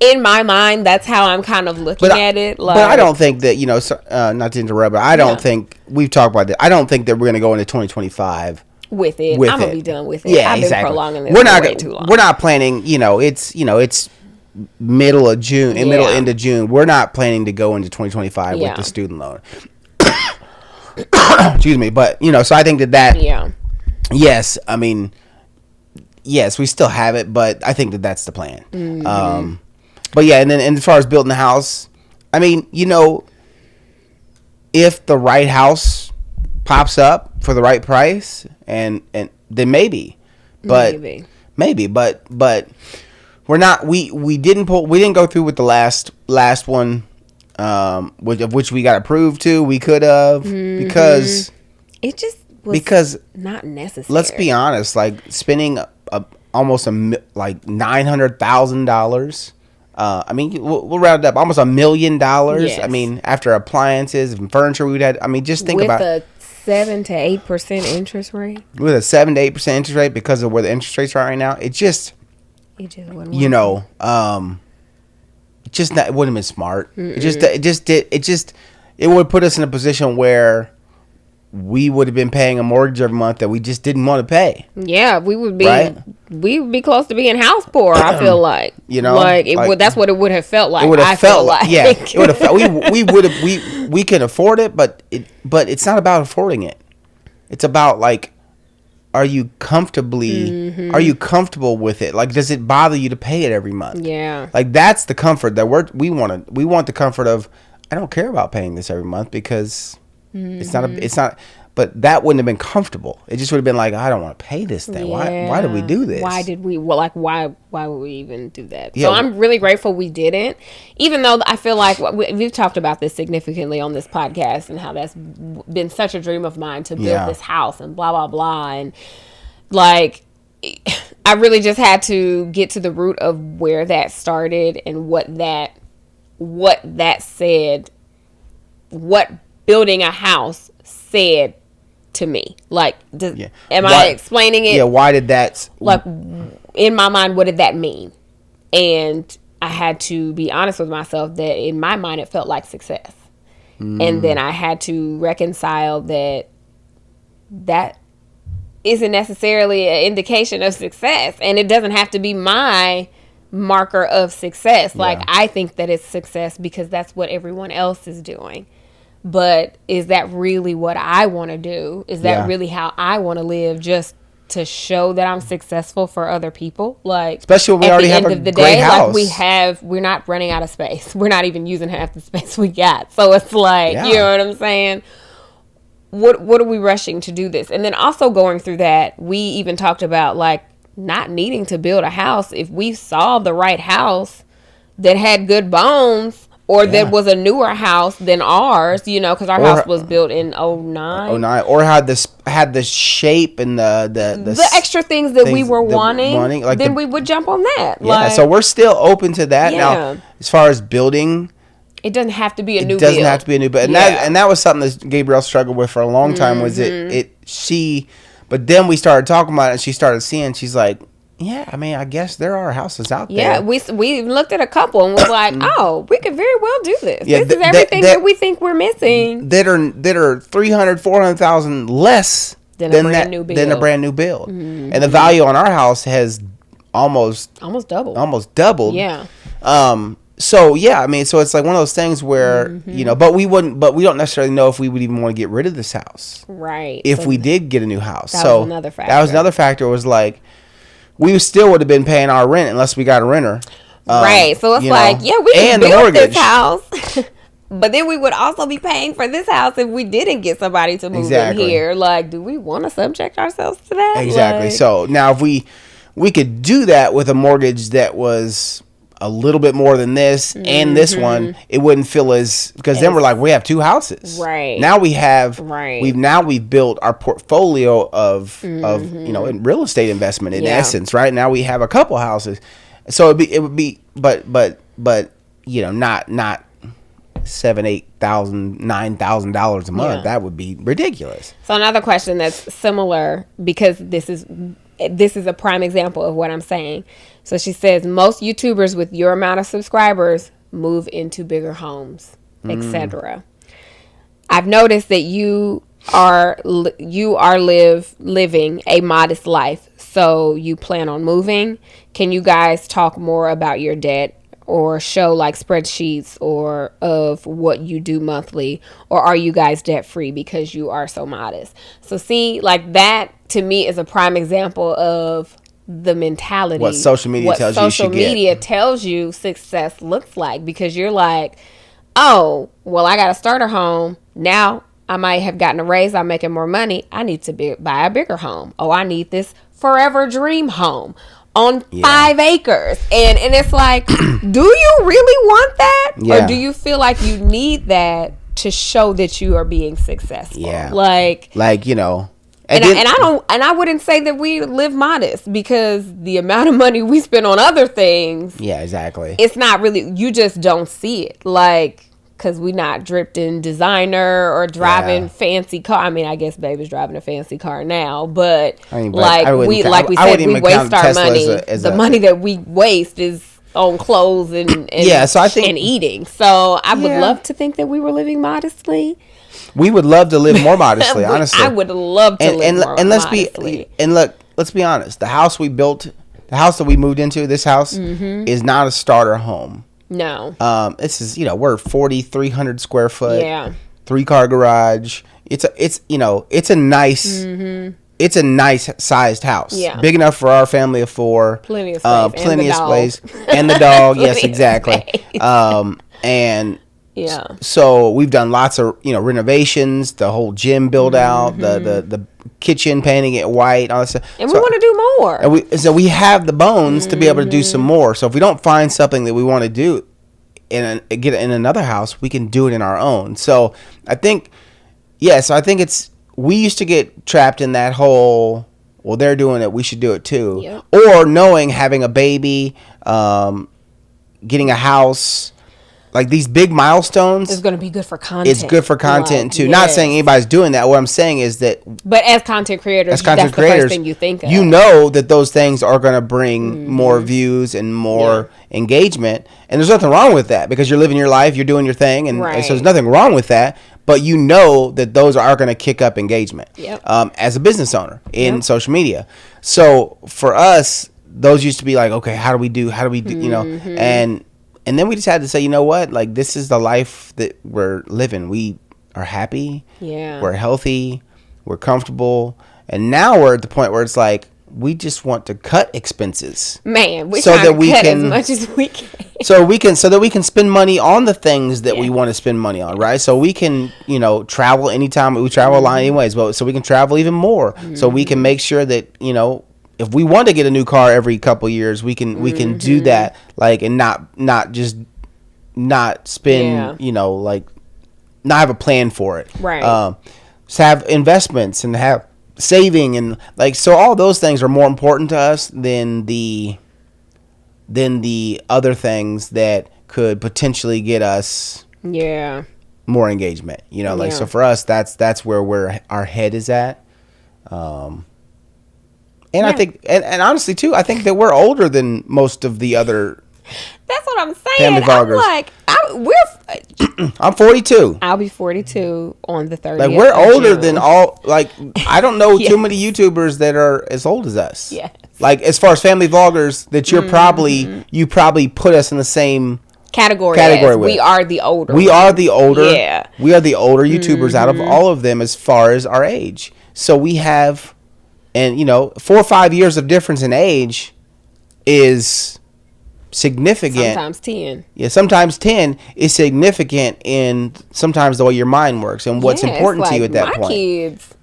in my mind, that's how I'm kind of looking at it. Like, but I don't think that, not to interrupt, but I don't think, we've talked about that, I don't think that we're going to go into 2025 with it. I'm going to be done with it. Yeah, I've exactly. been prolonging this way too long. We're not planning, it's middle of June, end of June. We're not planning to go into 2025 with the student loan. Excuse me. But, so I think that yes, I mean, yes, we still have it, but I think that that's the plan. Mm-hmm. But yeah, and then as far as building the house, I mean, if the right house pops up for the right price, and then maybe, but we're not. We didn't go through with the last one, which we got approved to. We could have because it just was not necessary. Let's be honest, like spending almost like $900,000. I mean, we'll round it up. Almost $1 million. Yes. I mean, after appliances and furniture, we'd had. I mean, just think about a 7 to 8% interest rate. With a 7 to 8% interest rate because of where the interest rates are right now, it just wouldn't. You know, just not. It wouldn't have been smart. It would put us in a position where we would have been paying a mortgage every month that we just didn't want to pay. Yeah, we would be. Right? We would be close to being house poor. I feel like, you know, that's what it would have felt like. It would have felt like, yeah. It would have felt. We can afford it, but it's not about affording it. It's about like, are you comfortable with it? Like, does it bother you to pay it every month? Yeah. Like, that's the comfort that we want. We want the comfort of, I don't care about paying this every month because it's not. But that wouldn't have been comfortable. It just would have been like, I don't want to pay this thing. Yeah. Why did we do this? Why did we? Well, like, why would we even do that? Yeah. So I'm really grateful we didn't. Even though I feel like we've talked about this significantly on this podcast and how that's been such a dream of mine to build this house and blah, blah, blah. And like, I really just had to get to the root of where that started and what that said, what building a house said to me. Like, am I explaining it? Yeah, why did that? Like, in my mind, what did that mean? And I had to be honest with myself that in my mind, it felt like success. And then I had to reconcile that isn't necessarily an indication of success. And it doesn't have to be my marker of success. Like, I think that it's success because that's what everyone else is doing. But is that really what I want to do? Is that really how I want to live, just to show that I'm successful for other people? Like, especially when we already have a great house. Like, we're not running out of space. We're not even using half the space we got. So it's like, you know what I'm saying? What are we rushing to do this? And then also going through that, we even talked about like not needing to build a house if we saw the right house that had good bones. Or that was a newer house than ours, you know, because our house was built in 09. Or had the shape and the extra things that we were wanting, like then we would jump on that. Yeah, like, so we're still open to that. Now, as far as building, it doesn't have to be a new build. It doesn't have to be a new build. And that was something that Gabrielle struggled with for a long time, was but then we started talking about it and she started seeing, she's like, yeah, I mean, I guess there are houses out there. Yeah, we looked at a couple and was like, oh, we could very well do this. Yeah, this is everything that we think we're missing. That are $300,000, $400,000 less than a brand new build. Mm-hmm. And the value on our house has almost doubled. Yeah. So yeah, I mean, so it's like one of those things where you know, but we don't necessarily know if we would even want to get rid of this house, right? If we did get a new house, that was another factor. That was another factor. Was like, we still would have been paying our rent unless we got a renter. Right. So it's like, we can build this house. But then we would also be paying for this house if we didn't get somebody to move in here. Like, do we want to subject ourselves to that? Exactly. Like, so now if we could do that with a mortgage that was a little bit more than this and this one, it wouldn't feel because then we're like, we have two houses. Right. Now we've built our portfolio of you know, in real estate investment in essence, right? Now we have a couple houses. So it would be but you know, not $7,000, $8,000, $9,000 a month. That would be ridiculous. So another question that's similar, because this is a prime example of what I'm saying. So she says, most YouTubers with your amount of subscribers move into bigger homes, etc. I've noticed that you are living a modest life, so you plan on moving. Can you guys talk more about your debt, or show like spreadsheets or of what you do monthly, or are you guys debt free because you are so modest? So see, like, that to me is a prime example of the mentality, what social media tells you success looks like, because you're like, oh, well, I got a starter home. Now I might have gotten a raise. I'm making more money. I need to buy a bigger home. Oh, I need this forever dream home on 5 acres. And it's like, do you really want that? Yeah. Or do you feel like you need that to show that you are being successful? Yeah. Like, you know, And I wouldn't say that we live modest, because the amount of money we spend on other things. Yeah, exactly. It's not really, you just don't see it. Like, because we not dripped in designer or driving fancy car. I mean, I guess baby's driving a fancy car now, but we waste our money. The money that we waste is on clothes and eating. So I would love to think that we were living modestly. We would love to live more modestly, honestly. I would love to live more modestly. Let's be honest. The house we built, the house that we moved into, this house is not a starter home. No. This is, we're 4,300 square foot. Yeah. 3-car garage. It's a nice it's a nice sized house. Yeah. Big enough for our family of 4. Plenty of space. Plenty of space. And the dog. Yes, exactly. And so we've done lots of, renovations, the whole gym build out, the kitchen, painting it white, all that stuff. And we want to do more. And we have the bones to be able to do some more. So if we don't find something that we want to do get it in another house, we can do it in our own. So I think, we used to get trapped in that whole, well, they're doing it, we should do it too. Yep. Or having a baby, getting a house, like these big milestones. It's going to be good for content. It's good for content too. Yes. Not saying anybody's doing that. What I'm saying is that. But as content creators, that's the first thing you think of. You know that those things are going to bring more views and more engagement. And there's nothing wrong with that, because you're living your life, you're doing your thing. And so there's nothing wrong with that. But you know that those are going to kick up engagement as a business owner in social media. So for us, those used to be like, okay, how do we do, and then we just had to say, you know what? Like, this is the life that we're living. We are happy. Yeah. We're healthy. We're comfortable. And now we're at the point where it's like, we just want to cut expenses. Man, we try to cut as much as we can. So that we can spend money on the things that we want to spend money on, right? So we can, travel anytime. We travel a lot anyways, but so we can travel even more. So we can make sure that, if we want to get a new car every couple years, we can do that, like, and not spend, not have a plan for it. Right. So have investments and have saving, and so all those things are more important to us than the other things that could potentially get us more engagement. So for us, that's where our head is at. And I think, and honestly too, I think that we're older than most of the other. That's what I'm saying. I'm like, I'm 42. I'll be 42 on the 30th. Like, we're older than all. Like, I don't know too many YouTubers that are as old as us. Yes. Like, as far as family vloggers, that you probably put us in the same category with. We are the older. We are the older YouTubers out of all of them as far as our age. So we have. And, 4 or 5 years of difference in age is significant. Sometimes 10. Yeah, sometimes 10 is significant in sometimes the way your mind works and what's important to you at that point. My kids,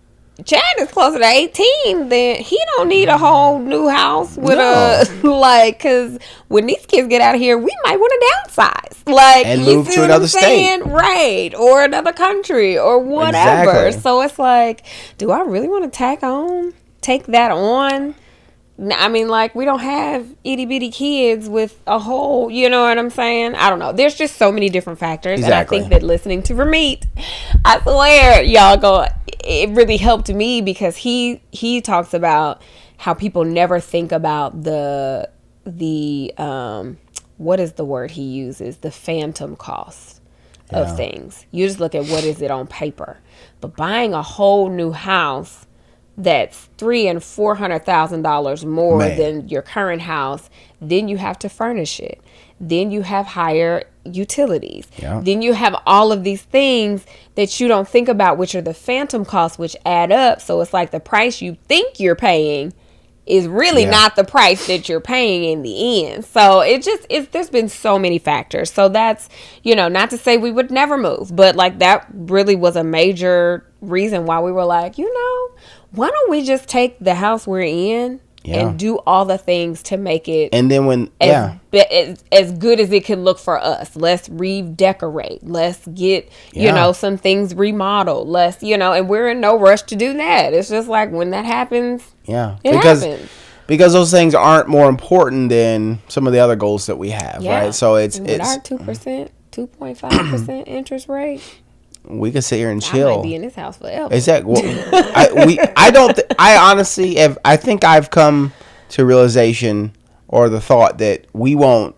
Chad is closer to 18, then he don't need a whole new house with because when these kids get out of here, we might want to downsize. And move to another state. Right. Or another country or whatever. Exactly. So it's like, do I really want to take that on? I mean, we don't have itty bitty kids with a whole, you know what I'm saying? I don't know. There's just so many different factors. Exactly. And I think that listening to Ramit, I swear, it really helped me, because he talks about how people never think about the what is the word he uses? The phantom cost of things. You just look at what is it on paper. But buying a whole new house that's $300,000 and $400,000 more than your current house, then you have to furnish it. Then you have higher utilities. Yeah. Then you have all of these things that you don't think about, which are the phantom costs, which add up. So it's like the price you think you're paying is really not the price that you're paying in the end. So there's been so many factors. So that's, not to say we would never move, but that really was a major reason why we were like, why don't we just take the house we're in and do all the things to make it. And then when as good as it could look for us. Let's redecorate. Let's get some things remodeled. Let's and we're in no rush to do that. It's just like when that happens. Yeah, it happens. Because those things aren't more important than some of the other goals that we have, right? So it's our 2%, 2.5% interest rate. We could sit here and chill. I might be in this house forever. Exactly. Well, I honestly I think I've come to realization or the thought that we won't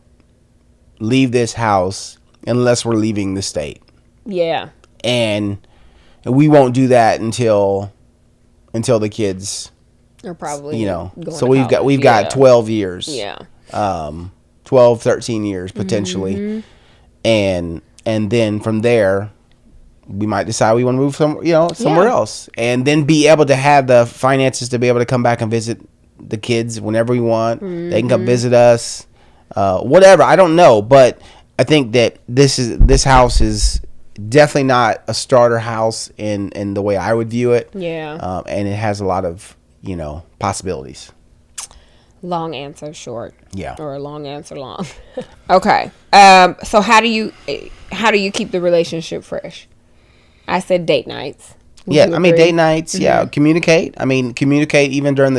leave this house unless we're leaving the state. Yeah. And we won't do that until the kids are probably so we've got 12 years. Yeah. 12, 13 years potentially. And then from there we might decide we want to move somewhere else, and then be able to have the finances to be able to come back and visit the kids whenever we want. They can come visit us, whatever. I don't know, but I think that this house is definitely not a starter house in the way I would view it. Yeah. And it has a lot of possibilities. Long answer short. Yeah. Or a long answer long. Okay. So how do you keep the relationship fresh? I said date nights. Date nights. Mm-hmm. Yeah, communicate. Communicate even during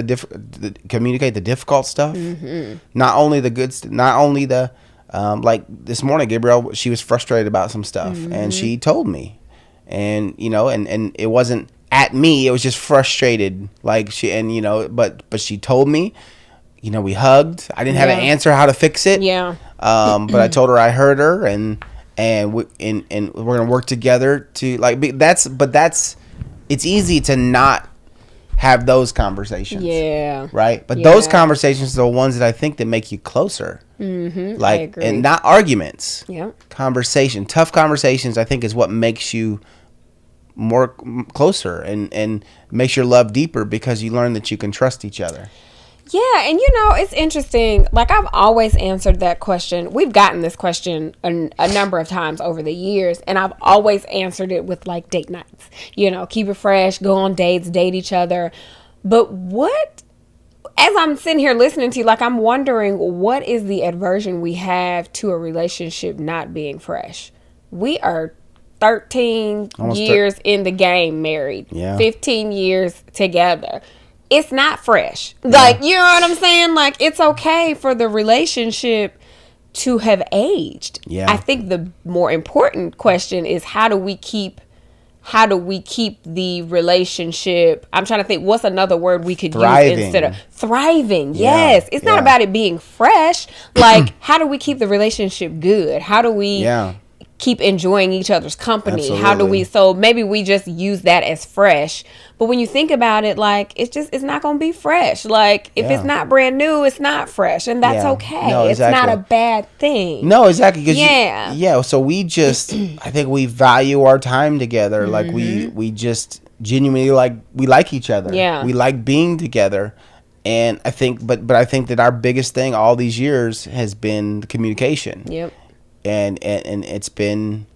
communicate the difficult stuff. Mm-hmm. Not only the good. Not only the like this morning, Gabrielle. She was frustrated about some stuff, and she told me, and and it wasn't at me. It was just frustrated. Like but she told me. We hugged. I didn't have an answer how to fix it. Yeah. But I told her I heard her, and we're gonna work together to it's easy to not have those conversations. Yeah. Right. But those conversations are the ones that I think that make you closer. Mm-hmm. I agree. And not arguments. Yeah. Tough conversations, I think, is what makes you more closer and makes your love deeper, because you learn that you can trust each other. Yeah, and it's interesting. Like, I've always answered that question. We've gotten this question a number of times over the years, and I've always answered it with, like, date nights. Keep it fresh, go on dates, date each other. But as I'm sitting here listening to you, like, I'm wondering, what is the aversion we have to a relationship not being fresh? We are 13 years in the game married, 15 years together. It's not fresh. Like, you know what I'm saying? Like, it's okay for the relationship to have aged. Yeah. I think the more important question is, how do we keep the relationship? I'm trying to think, what's another word we could use instead of thriving? Yes. It's not about it being fresh. Like, how do we keep the relationship good? How do we keep enjoying each other's company? Absolutely. How do we, so maybe we just use that as fresh, but when you think about it, like, it's not going to be fresh. Like, if it's not brand new, it's not fresh, and that's okay. No, exactly. It's not a bad thing. No, exactly. So we just, I think we value our time together. Like, we just genuinely we like each other. Yeah. We like being together. And I think, but I think that our biggest thing all these years has been the communication. Yep. And it's been,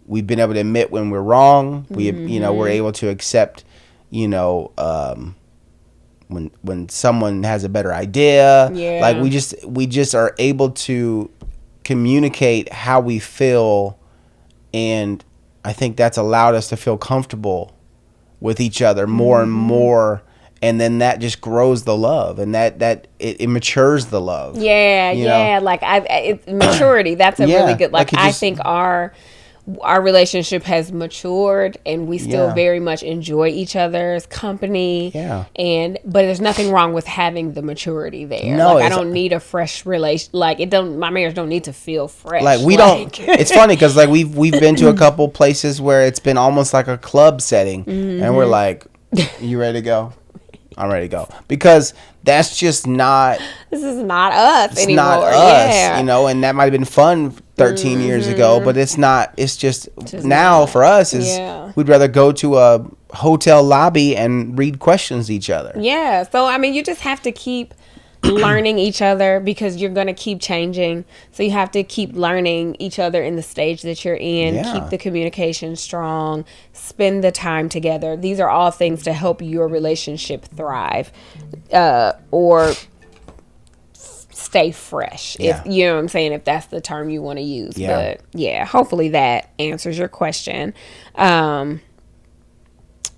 we've been able to admit when we're wrong. We're able to accept, when someone has a better idea. Yeah. Like, we just are able to communicate how we feel, and I think that's allowed us to feel comfortable with each other more and more. And then that just grows the love, and that it matures the love. Yeah. Like, it's maturity. That's a really good. Like I think our relationship has matured, and we still very much enjoy each other's company. Yeah. But there's nothing wrong with having the maturity there. No, like, I don't need a fresh relation. Like, my marriage don't need to feel fresh. Like, we don't. It's funny because, like, we've been to a couple places where it's been almost like a club setting, and we're like, "You ready to go?" I'm ready to go, because that's just not. This is not us anymore. It's not us, and that might have been fun 13 years ago, but it's not. It's just now not. For us is we'd rather go to a hotel lobby and read questions to each other. Yeah, so you just have to keep learning each other, because you're going to keep changing. So you have to keep learning each other in the stage that you're in. Yeah. Keep the communication strong. Spend the time together. These are all things to help your relationship thrive, or stay fresh. Yeah. If you know what I'm saying, if that's the term you want to use. Yeah. But yeah, hopefully that answers your question.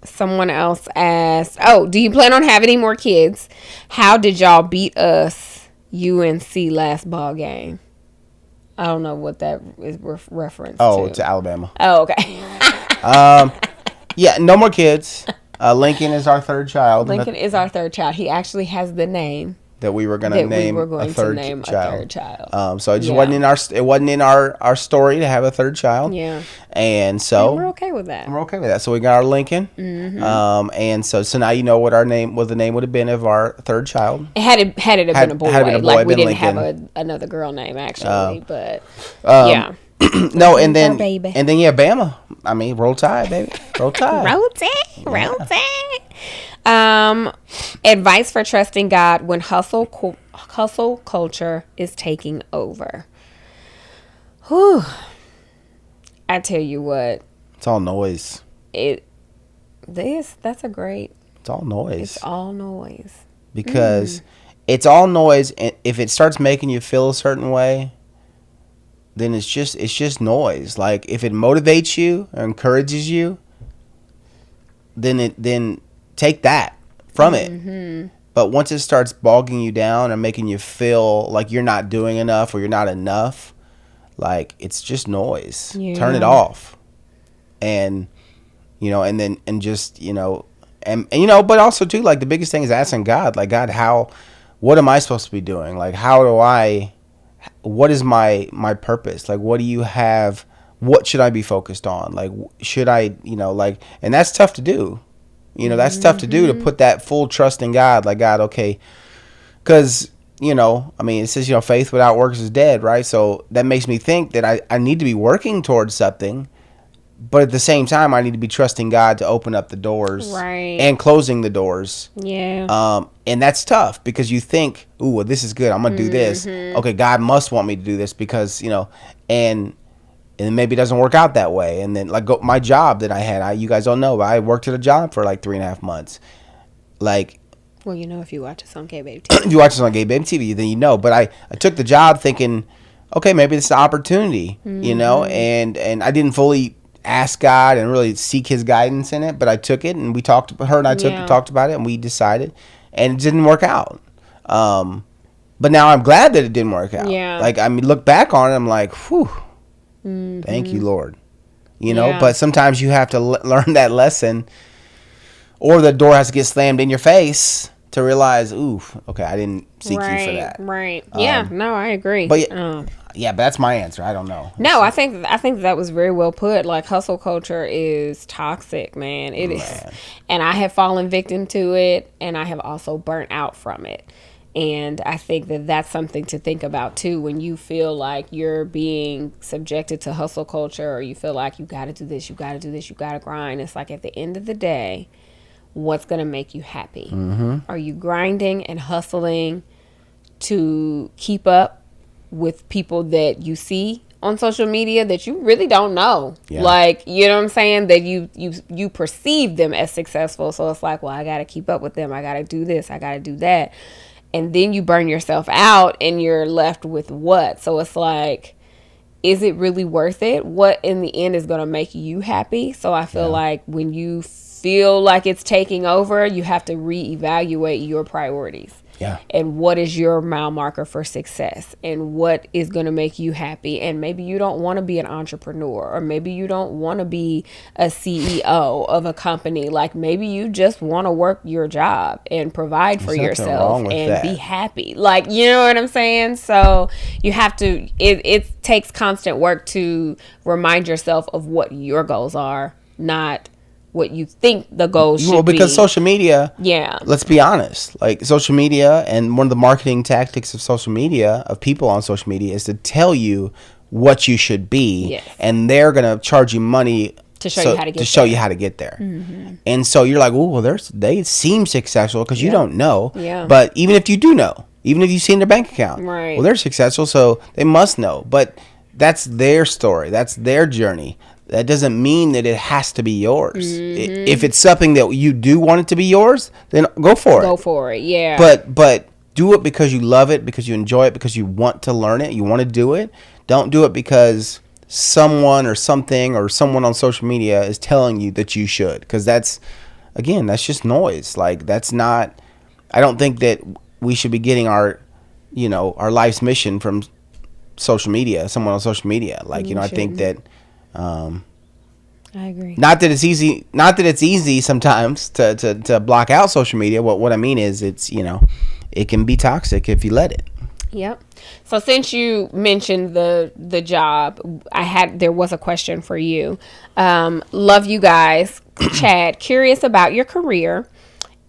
Someone else asked, do you plan on having any more kids? How did y'all beat us UNC last ball game? I don't know what that is reference to. To Alabama. Oh, okay. Yeah, no more kids. Lincoln is our third child. Lincoln is our third child. He actually has the name that we were going to name a third child. So it just wasn't in our story to have a third child. Yeah. And so we're okay with that. So we got our Lincoln. Mm-hmm. And so now you know what the name would have been of our third child. Had it been a boy. Like we didn't Lincoln. Have another girl name actually, but yeah. No, and then Bama. I mean, roll Tide, baby. Roll Tide. Roll Tide. Advice for trusting God when hustle culture is taking over. Whew. I tell you what. It's all noise. That's a great. It's all noise. It's all noise. Because it's all noise, and if it starts making you feel a certain way, then it's just noise. Like if it motivates you or encourages you, then take that from it. But once it starts bogging you down and making you feel like you're not doing enough or you're not enough, like it's just noise. Yeah. Turn it off. And but also too, like the biggest thing is asking God, like, God, what am I supposed to be doing? Like, what is my purpose? Like, what do you have? What should I be focused on? Like, should I, and that's tough to do. That's tough to do, to put that full trust in God. Like, God, okay. Because, it says, faith without works is dead, right? So that makes me think that I need to be working towards something. But at the same time, I need to be trusting God to open up the doors, right, and closing the doors. Yeah. And that's tough because you think, ooh, well, this is good. I'm going to do this. Okay, God must want me to do this because, and maybe it doesn't work out that way. And then like my job that I had, you guys don't know, but I worked at a job for like 3.5 months. Like, well, if you watch us on Gabe Babe TV. If you watch us on Gabe Babe TV, then you know. But I took the job thinking, okay, maybe it's an opportunity, and I didn't fully ask God and really seek His guidance in it, but I took it and we talked about it and we decided, and it didn't work out. But now I'm glad that it didn't work out. Yeah. Like, look back on it, I'm like, whew, thank you, Lord. But sometimes you have to learn that lesson, or the door has to get slammed in your face to realize, ooh, okay, I didn't seek you for that. Right. Yeah. No, I agree. But yeah, but that's my answer. I don't know. No, I think that was very well put. Like, hustle culture is toxic, man. It is. And I have fallen victim to it, and I have also burnt out from it. And I think that that's something to think about too, when you feel like you're being subjected to hustle culture, or you feel like you got to do this, you got to do this, you got to grind. It's like, at the end of the day, what's going to make you happy? Are you grinding and hustling to keep up with people that you see on social media that you really don't know? Yeah. Like, you know what I'm saying? That you perceive them as successful. So it's like, well, I got to keep up with them. I got to do this. I got to do that. And then you burn yourself out and you're left with what? So it's like, is it really worth it? What in the end is going to make you happy? So I feel like when you feel like it's taking over, you have to reevaluate your priorities. Yeah. And what is your mile marker for success, and what is going to make you happy? And maybe you don't want to be an entrepreneur, or maybe you don't want to be a CEO of a company. Like, maybe you just want to work your job and provide for yourself and be happy. Like, you know what I'm saying? So you have to, it takes constant work to remind yourself of what your goals are, not what you think the goals should be. Well, because social media, let's be honest, like social media, and one of the marketing tactics of social media, of people on social media, is to tell you what you should be, and they're going to charge you money to show you how to get there. And so you're like, oh, well, they seem successful, because you don't know. Yeah. But even if you do know, even if you've seen their bank account. Right. Well, they're successful, so they must know. But that's their story. That's their journey. That doesn't mean that it has to be yours. Mm-hmm. If it's something that you do want it to be yours, then go for it. Go for it, yeah. But do it because you love it, because you enjoy it, because you want to learn it, you want to do it. Don't do it because someone or something or someone on social media is telling you that you should. Because that's just noise. Like, that's not... I don't think that we should be getting our life's mission from social media, someone on social media. Like, I think that... I agree. Not that it's easy sometimes to block out social media. What I mean is it's, it can be toxic if you let it. Yep. So since you mentioned the job, there was a question for you. Love you guys. Chad, curious about your career.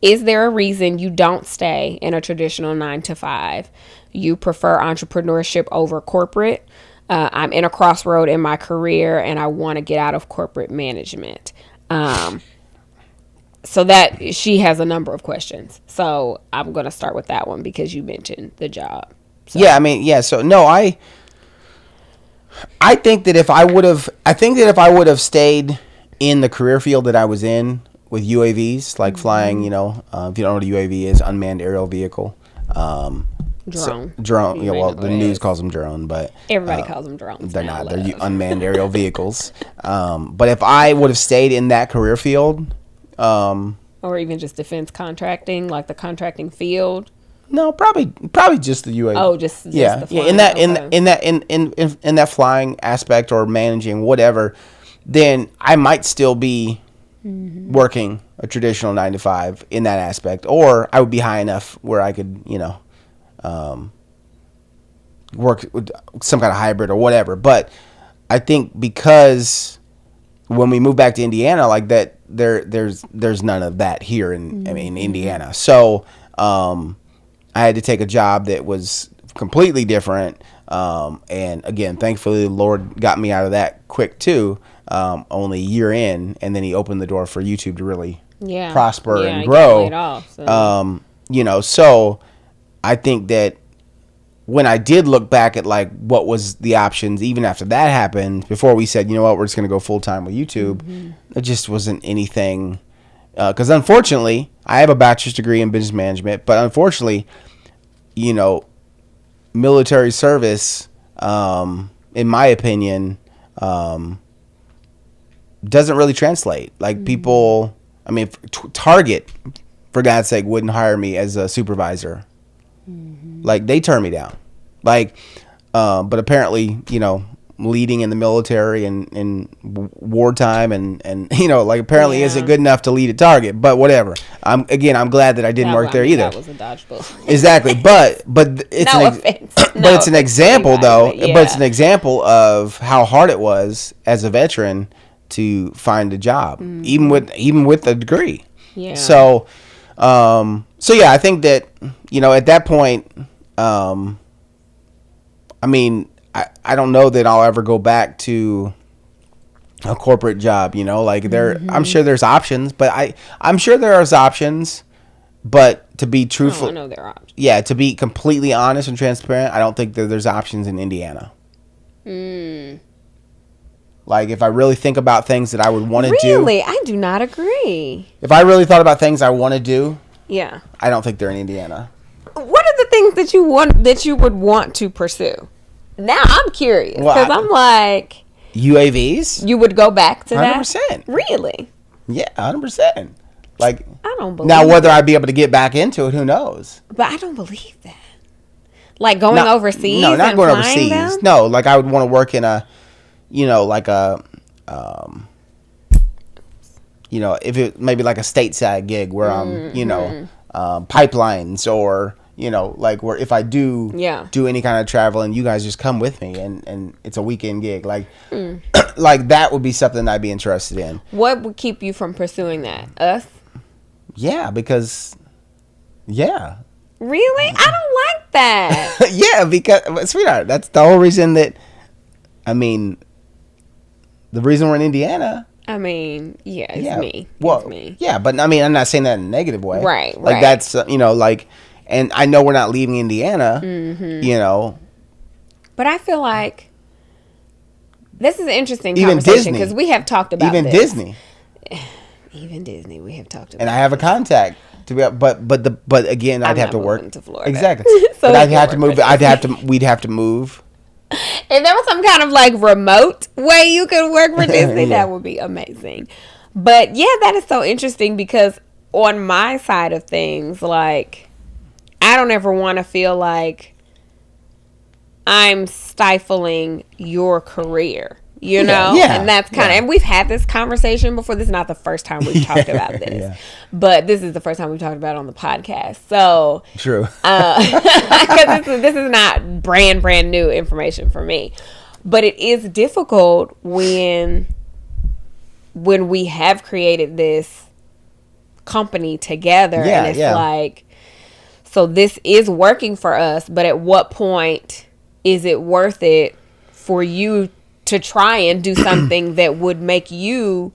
Is there a reason you don't stay in a traditional 9-to-5? You prefer entrepreneurship over corporate? I'm in a crossroad in my career and I want to get out of corporate management. So that she has a number of questions. So I'm going to start with that one because you mentioned the job. So. Yeah, I mean, yeah. So no, I think that if I would have stayed in the career field that I was in with UAVs, like flying, if you don't know what a UAV is, unmanned aerial vehicle. Drone. Yeah, well, the news calls them drone, but everybody calls them drones. They're not. They're unmanned aerial vehicles. But if I would have stayed in that career field, or even just defense contracting, like the contracting field. No, probably just the UAV. Oh, just yeah, the flying. Yeah. In that flying aspect or managing whatever, then I might still be working a traditional 9-to-5 in that aspect, or I would be high enough where I could, work with some kind of hybrid or whatever. But I think because when we move back to Indiana, like that, there's none of that here in Indiana. So I had to take a job that was completely different. And again, thankfully, the Lord got me out of that quick too. Only a year in, and then He opened the door for YouTube to really prosper and grow. So I think that when I did look back at like what was the options, even after that happened, before we said, we're just going to go full time with YouTube, it just wasn't anything. Because unfortunately, I have a bachelor's degree in business management, but unfortunately, military service, in my opinion, doesn't really translate. Like people, Target, for God's sake, wouldn't hire me as a supervisor. Like they turned me down. Like, but apparently, leading in the military and wartime and apparently isn't good enough to lead a Target. But whatever. I'm glad that I didn't work there either. That was a dodgeball. Exactly. But it's an example though. Yeah. But it's an example of how hard it was as a veteran to find a job, even with a degree. Yeah. So yeah, I think that at that point, I don't know that I'll ever go back to a corporate job. I'm sure there's options, but I'm sure there's options. But to be truthful, I know there are options. Yeah, to be completely honest and transparent, I don't think that there's options in Indiana. Like, if I really think about things that I would want to do... Really? I do not agree. If I really thought about things I want to do... Yeah. I don't think they're in Indiana. What are the things that you would want to pursue? Now I'm curious. Because I'm like... UAVs? You would go back to 100%. That? Really? Yeah, 100%. Like... I don't believe Now, whether I'd be able to get back into it, who knows? But I don't believe that. Like going overseas? No, not going overseas. Them? No, like I would want to work in a... if it maybe like a stateside gig where I'm, pipelines or, where if I do any kind of travel and you guys just come with me and it's a weekend gig, like that would be something I'd be interested in. What would keep you from pursuing that? Us? Yeah, because, Really? I don't like that. Yeah, because, sweetheart, that's the whole reason that, the reason we're in Indiana. It's me. Well, it's me. Yeah, but I'm not saying that in a negative way. Right. Like that's, and I know we're not leaving Indiana, you know. But I feel like this is an interesting conversation because we have talked about even this. Even Disney, we have talked about. And I have a contact to be, but again, I'd have to work to Florida. Exactly. So but I'd have to move. We'd have to move. If there was some kind of like remote way you could work for Disney, that would be amazing. But yeah, that is so interesting because on my side of things, like, I don't ever want to feel like I'm stifling your career, you know? Yeah. And that's kind of, and we've had this conversation before. This is not the first time we've talked about this, but this is the first time we've talked about it on the podcast. So true. Because this is not brand new information for me, but it is difficult when we have created this company together, and it's like, so this is working for us, but at what point is it worth it for you to try and do something that would make you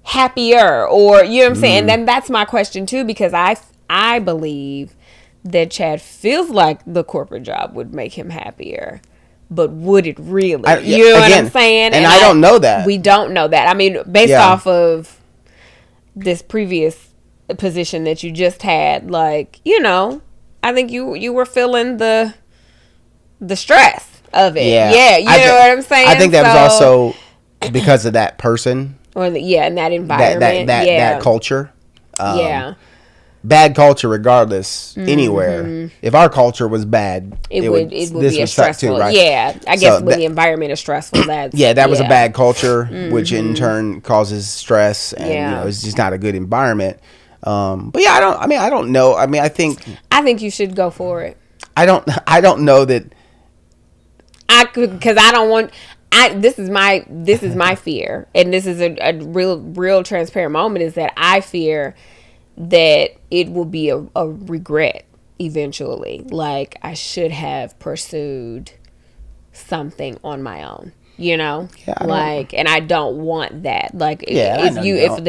happier? Or, you know what I'm saying? And then that's my question too, because I believe that Chad feels like the corporate job would make him happier. But would it really? You know what I'm saying? And I don't know that. We don't know that. I mean, based off of this previous position that you just had, like, you know, I think you were feeling the stress of it. Yeah, you know what I'm saying? I think that was also because of that person. Or and that environment. That culture. Bad culture regardless, anywhere. If our culture was bad, it would be stressful too, right? Yeah, I guess when the environment is stressful, that was a bad culture, which in turn causes stress, and you know, it's just not a good environment. But yeah, I don't know. I mean, I think you should go for it. I don't know that I could, because I don't want. This is my fear, and this is a real transparent moment, is that I fear that it will be a regret eventually. Like, I should have pursued something on my own, you know? And I don't want that. Like, if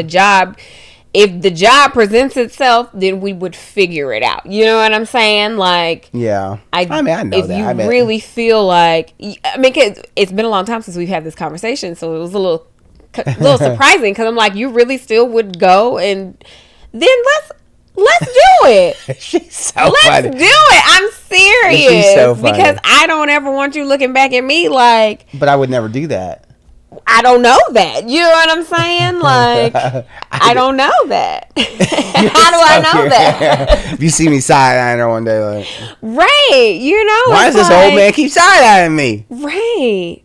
the job presents itself, then we would figure it out. You know what I'm saying? Like, I know if that. If you really feel like, I mean, it's been a long time since we've had this conversation, so it was a little surprising, because I'm like, you really still would go, and then let's do it. She's so let's funny. do it. I'm serious. She's so funny. Because I don't ever want you looking back at me like. But I would never do that. I don't know that. You know what I'm saying? Like, I don't know that. How do I know that? If you see me side-eyeing her one day, like, right? You know, why does this old man keep side-eyeing me? Right.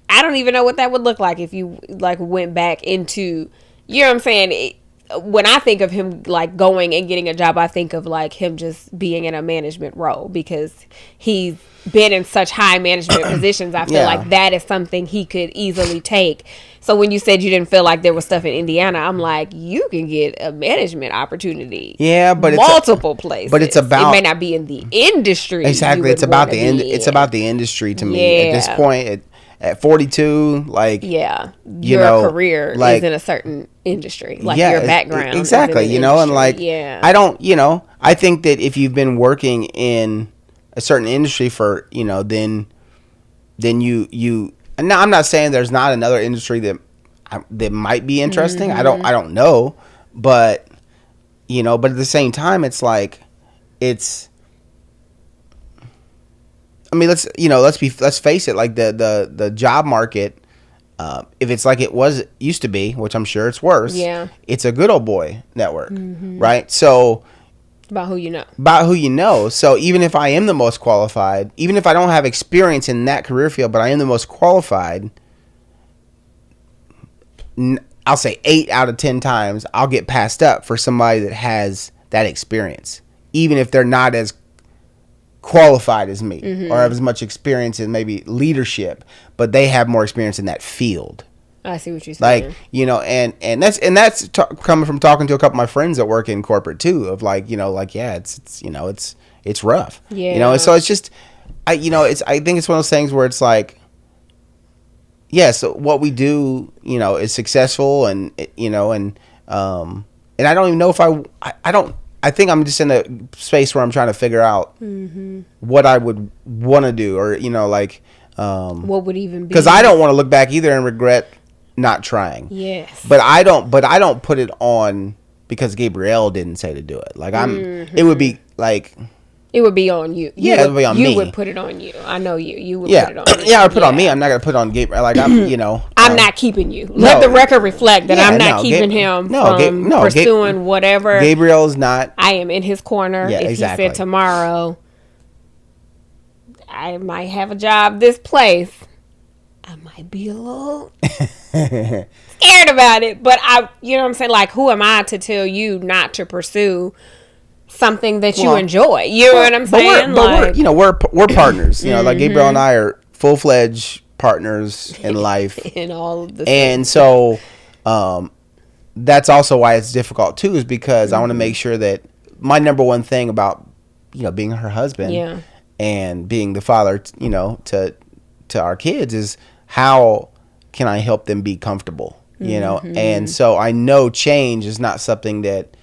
I don't even know what that would look like if you like went back into. You know what I'm saying? When I think of him like going and getting a job, I think of like him just being in a management role, because he's been in such high management positions. I feel like that is something he could easily take. So when you said you didn't feel like there was stuff in Indiana, I'm like, you can get a management opportunity. Yeah, but multiple places. But it's about, it may not be in the industry. Exactly, it's about the it's about the industry to me at this point. At 42, like, your career like, is in a certain industry, like your background. Exactly, you know, and like, I don't, you know, I think that if you've been working in a certain industry for, you know, then you, and now I'm not saying there's not another industry that might be interesting. I don't know, but, you know, but at the same time, it's like, I mean, let's face it. Like the job market, if it's like it used to be, which I'm sure it's worse. Yeah, it's a good old boy network, right? So about who you know. So even if I am the most qualified, even if I don't have experience in that career field, but I am the most qualified, I'll say 8 out of 10 times I'll get passed up for somebody that has that experience, even if they're not as qualified as me or have as much experience in maybe leadership, but they have more experience in that field. I see what you're saying. Like, you know, and that's coming from talking to a couple of my friends that work in corporate too, of like, you know, like, yeah, it's you know, it's rough. Yeah. You know, and so it's just, I think it's one of those things where it's like, so what we do, you know, is successful, and, you know, and I don't even know if I don't, I think I'm just in a space where I'm trying to figure out what I would want to do, or like what would even be, because I don't want to look back either and regret not trying. Yes, but I don't put it on because Gabrielle didn't say to do it. Like it would be like. It would be on you. Yeah, it would be on me. You would put it on you. I know you. You would put it on you. Yeah, I would put it on me. I'm not going to put it on Gabriel. Like, I'm not keeping you. Let the record reflect that I'm not keeping him from pursuing whatever. Gabriel's not. I am in his corner. Yeah, if exactly. He said tomorrow, I might have a job this place, I might be a little scared about it. But you know what I'm saying? Like, who am I to tell you not to pursue something that you enjoy? You know what I'm saying? We're partners. Like Gabriel and I are full-fledged partners in life. In all of the and so that's also why it's difficult too, is because I want to make sure that my number one thing about being her husband and being the father to our kids is how can I help them be comfortable, and so I know change is not something that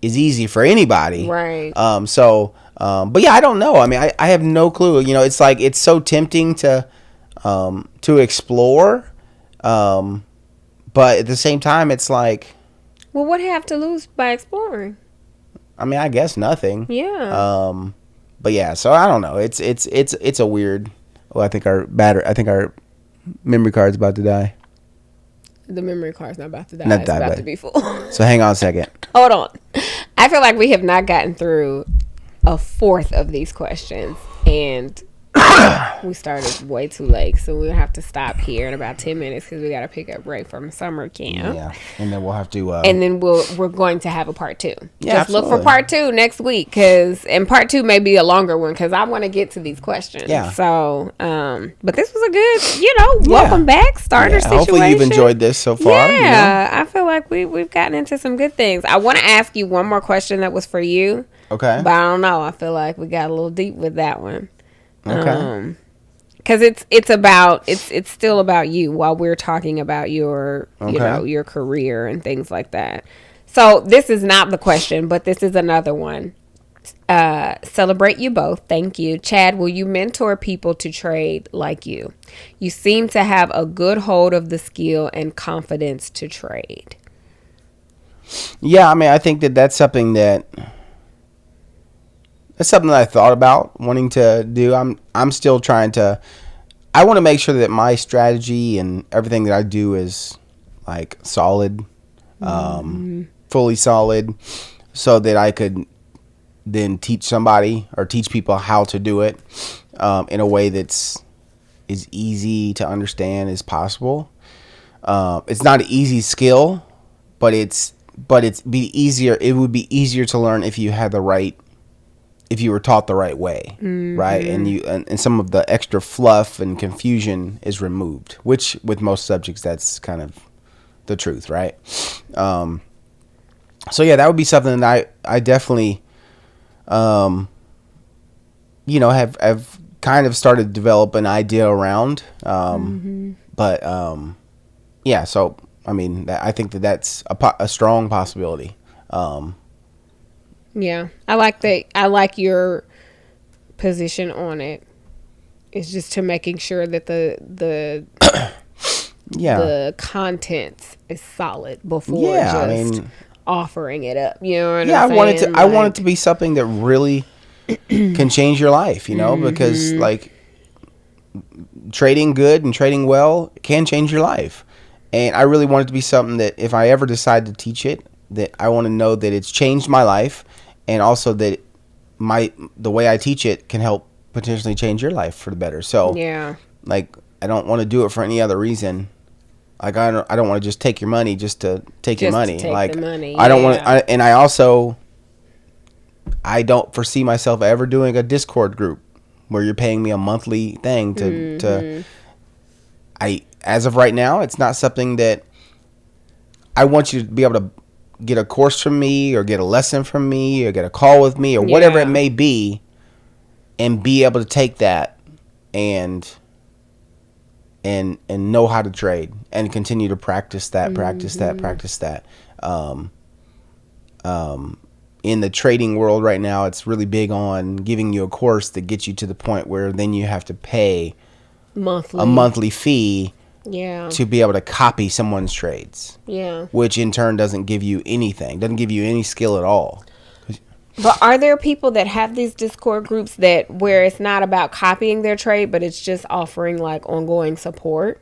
is easy for anybody. Right. But yeah, I don't know. I mean, I have no clue. It's like, it's so tempting to explore. But at the same time, it's like, well, what do you have to lose by exploring? I mean, I guess nothing. Yeah. But yeah, so I don't know. It's a weird, I think our memory card's about to die. The memory card's not about to die. It's about to be full. So hang on a second. Hold on. I feel like we have not gotten through a fourth of these questions, and we started way too late, so we'll have to stop here in about 10 minutes because we got to pick up Ray from summer camp. Yeah, and then we'll have to. And then we're going to have a part 2. Yeah, just look for part 2 next week, and part 2 may be a longer one because I want to get to these questions. Yeah. So, but this was a good, welcome back starter situation. Hopefully you've enjoyed this so far. Yeah, I feel like we've gotten into some good things. I want to ask you one more question that was for you. Okay. But I don't know. I feel like we got a little deep with that one. Okay. Because it's still about you while we're talking about your your career and things like that. So this is not the question, but this is another one. Celebrate you both. Thank you. Chad, will you mentor people to trade like you? You seem to have a good hold of the skill and confidence to trade. Yeah, I mean, I think that's something that I thought about wanting to do. I'm still trying to. I want to make sure that my strategy and everything that I do is like solid, fully solid, so that I could then teach somebody or teach people how to do it in a way that's as easy to understand as possible. It's not an easy skill, but it's be easier. It would be easier to learn if you were taught the right way, right? And some of the extra fluff and confusion is removed, which with most subjects, that's kind of the truth, right? So yeah, that would be something that I definitely, have kind of started to develop an idea around. But yeah, so I mean, I think that's a strong possibility. Yeah, I like that. I like your position on it. It's just to making sure that the content is solid before offering it up. You know what I'm saying? I want it to be something that really can change your life. Because like trading good and trading well can change your life, and I really want it to be something that if I ever decide to teach it, that I want to know that it's changed my life. And also that the way I teach it can help potentially change your life for the better. So yeah, like I don't want to do it for any other reason. Like I don't want to just take your money just to take your money. The money. I don't want to. And I don't foresee myself ever doing a Discord group where you're paying me a monthly thing to. As of right now, it's not something that I want you to be able to get a course from me or get a lesson from me or get a call with me or whatever it may be, and be able to take that and know how to trade and continue to practice that. in the trading world right now, it's really big on giving you a course that gets you to the point where then you have to pay a monthly fee to be able to copy someone's trades. Yeah. Which in turn doesn't give you anything, doesn't give you any skill at all. But are there people that have these Discord groups that where it's not about copying their trade, but it's just offering like ongoing support?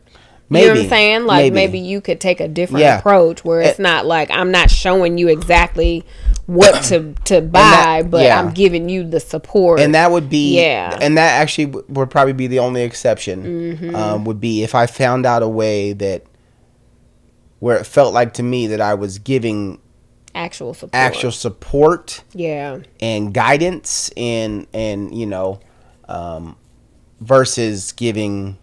Maybe. You know what I'm saying? Like maybe you could take a different approach where it's not like I'm not showing you exactly what to buy, but I'm giving you the support. And that would be, and that actually would probably be the only exception, would be if I found out a way that where it felt like to me that I was giving actual support and guidance and you know, versus giving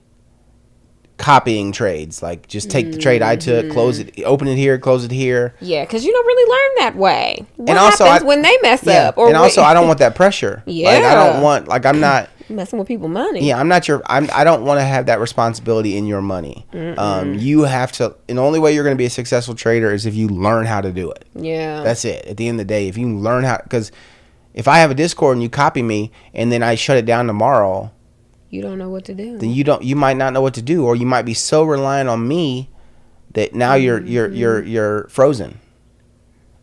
copying trades, like just take the trade I took, close it, open it here, close it here. Yeah, because you don't really learn that way. What happens when they mess up? And also, I don't want that pressure. Like I don't want, like I'm not messing with people's money. Yeah, I don't want to have that responsibility in your money. You have to, and the only way you're going to be a successful trader is if you learn how to do it. Yeah, that's it. At the end of the day, if you learn how, because if I have a Discord and you copy me and then I shut it down tomorrow, you don't know what to do. Then you might not know what to do, or you might be so reliant on me that now you're frozen,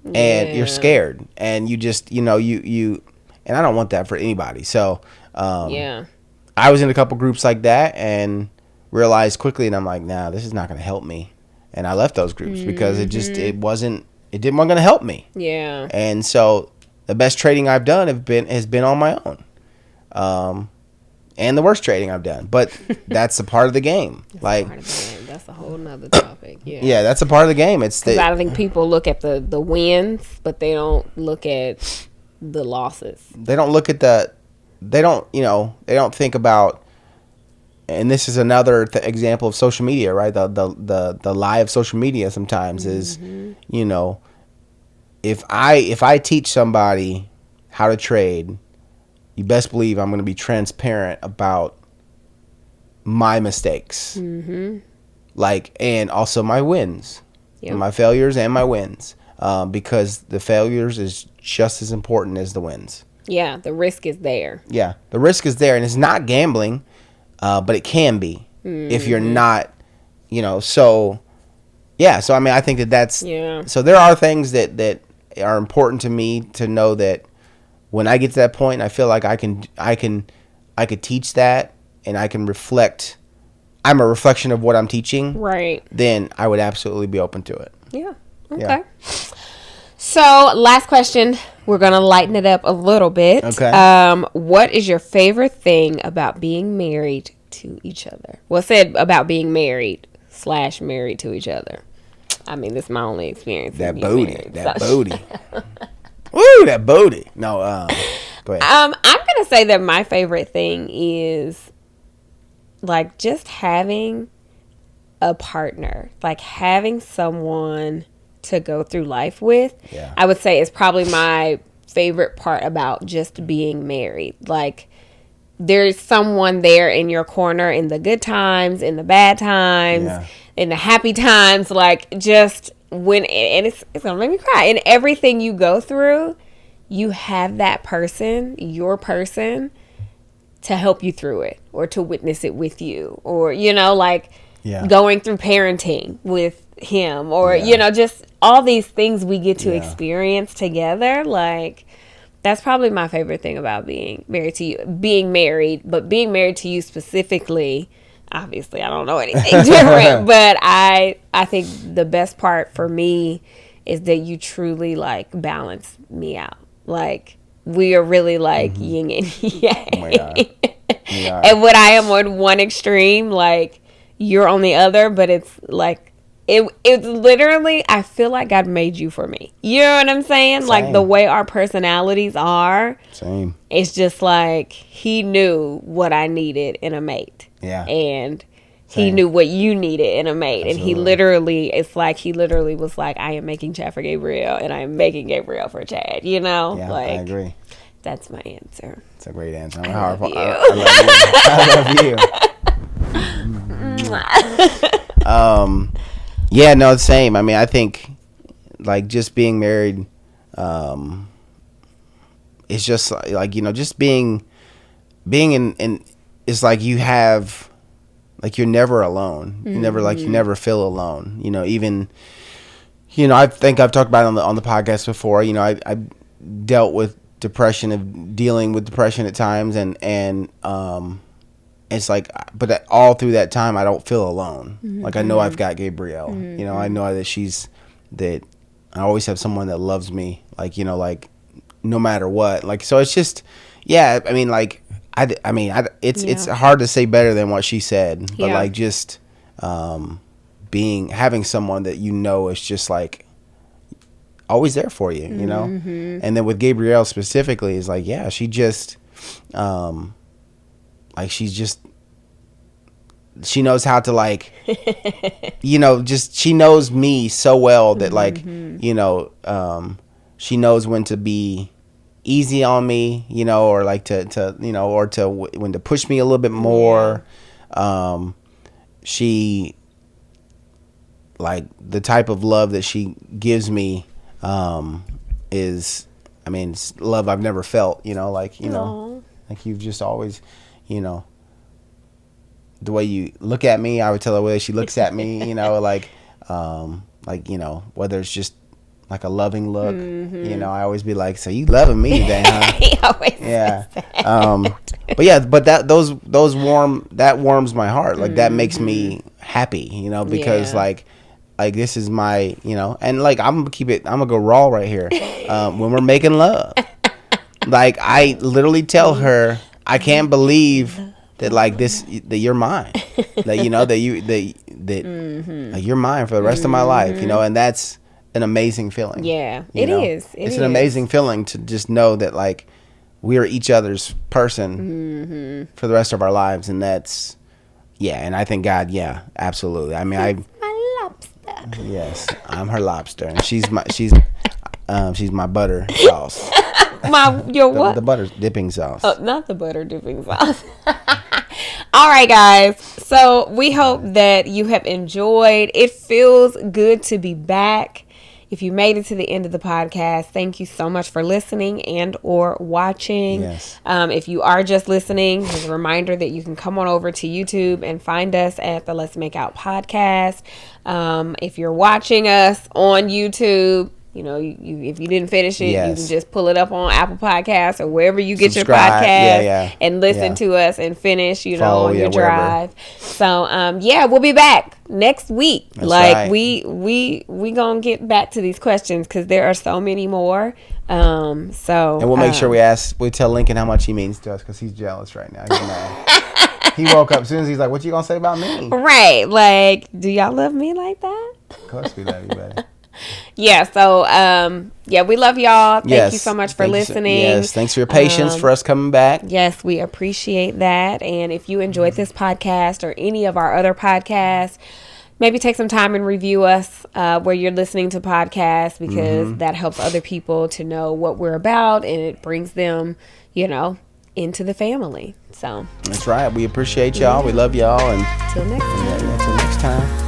and you're scared, and you just you and I don't want that for anybody. So I was in a couple groups like that and realized quickly, and I'm like, nah, this is not going to help me, and I left those groups because it didn't want to help me. Yeah, and so the best trading I've done has been on my own. And the worst trading I've done, but that's a part of the game. That's a whole nother topic. Yeah, that's a part of the game. I don't think people look at the wins, but they don't look at the losses. They don't look at they don't think about. And this is another example of social media, right? The lie of social media sometimes is, if I teach somebody how to trade, you best believe I'm going to be transparent about my mistakes, and also my wins, my failures and my wins, because the failures is just as important as the wins. Yeah, the risk is there. Yeah, the risk is there, and it's not gambling, but it can be if you're not, So, yeah, so I mean, I think that's So there are things that are important to me to know that. When I get to that point, I feel like I could teach that, and I can reflect. I'm a reflection of what I'm teaching. Right. Then I would absolutely be open to it. Yeah. Okay. Yeah. So, last question. We're gonna lighten it up a little bit. Okay. What is your favorite thing about being married to each other? Well, said about being married / married to each other. I mean, this is my only experience. That booty. Booty. Woo, that booty. No, go ahead. I'm gonna say that my favorite thing is like just having a partner, like having someone to go through life with. Yeah. I would say is probably my favorite part about just being married. Like there's someone there in your corner in the good times, in the bad times, in the happy times, like just when it's gonna make me cry. And everything you go through, you have that person, your person, to help you through it or to witness it with you, or going through parenting with him, or just all these things we get to experience together. Like that's probably my favorite thing about being married to you. Being married, but being married to you specifically. Obviously, I don't know anything different, but I think the best part for me is that you truly like balance me out. Like we are really like yin and yang. Oh my God. And when I am on one extreme, like you're on the other, but it's like it's literally, I feel like God made you for me. You know what I'm saying? Same. Like the way our personalities are. Same. It's just like he knew what I needed in a mate. Yeah. And he knew what you needed in a mate. Absolutely. And he literally was like, I am making Chad for Gabriel, and I am making Gabriel for Chad. You know? Yeah, I agree. That's my answer. It's a great answer. I love you. Yeah, no, the same. I mean, I think like just being married it's just like, you know, just being in it's like you have, like, you're never alone. You never feel alone. You know, even, you know, I think I've talked about it on the podcast before. You know, I dealt with depression, of dealing with depression at times, and it's like, but all through that time, I don't feel alone. Like, I know I've got Gabrielle. You know, I know that I always have someone that loves me. Like, you know, like, no matter what. Like, so it's just, yeah. I mean, like, it's hard to say better than what she said, but like, just having someone that, you know, is just like always there for you, you know. And then with Gabrielle specifically, is like, yeah, she just like, she knows how to, like, you know, just, she knows me so well that, like, you know, she knows when to be easy on me, you know, or like to you know, or to when to push me a little bit more. She, like, the type of love that she gives me is, I mean, it's love I've never felt, you know, like, you know, like, you've just always, you know, the way you look at me, I would tell her the way she looks at me, you know, like, you know, whether it's just like a loving look, you know, I always be like, so you loving me today, huh? He always says that. But yeah, but that warms my heart. Like, that makes me happy, you know, because like this is my, you know, and like, I'm gonna go raw right here. When we're making love, like, I literally tell her, I can't believe that, like, that you're mine, that, you know, that like, you're mine for the rest of my life, you know, and that's an amazing feeling. Yeah, it's an amazing feeling to just know that, like, we are each other's person for the rest of our lives, and that's, yeah, and I thank God, yeah, absolutely. I mean, my lobster. Yes, I'm her lobster, and she's my butter sauce. What? The butter dipping sauce. Oh, not the butter dipping sauce. All right, guys. So we hope that you have enjoyed. It feels good to be back. If you made it to the end of the podcast, thank you so much for listening and or watching. Yes. If you are just listening, just a reminder that you can come on over to YouTube and find us at the Let's Make Out podcast. If you're watching us on YouTube, you know, if you didn't finish it, you can just pull it up on Apple Podcasts or wherever you get your podcast and listen to us and finish, you know, on your drive. Wherever. So, we'll be back next week. That's right. we gonna get back to these questions because there are so many more. And we'll make sure we tell Lincoln how much he means to us because he's jealous right now. He's mad. He woke up as soon as he's like, "What you gonna say about me?" Right? Like, do y'all love me like that? Of course we love you, buddy. Yeah, so we love y'all. Thank you so much for listening. Yes, thanks for your patience for us coming back. Yes, we appreciate that. And if you enjoyed this podcast or any of our other podcasts, maybe take some time and review us where you're listening to podcasts, because that helps other people to know what we're about, and it brings them, you know, into the family. So that's right. We appreciate y'all. We love y'all. And until next time.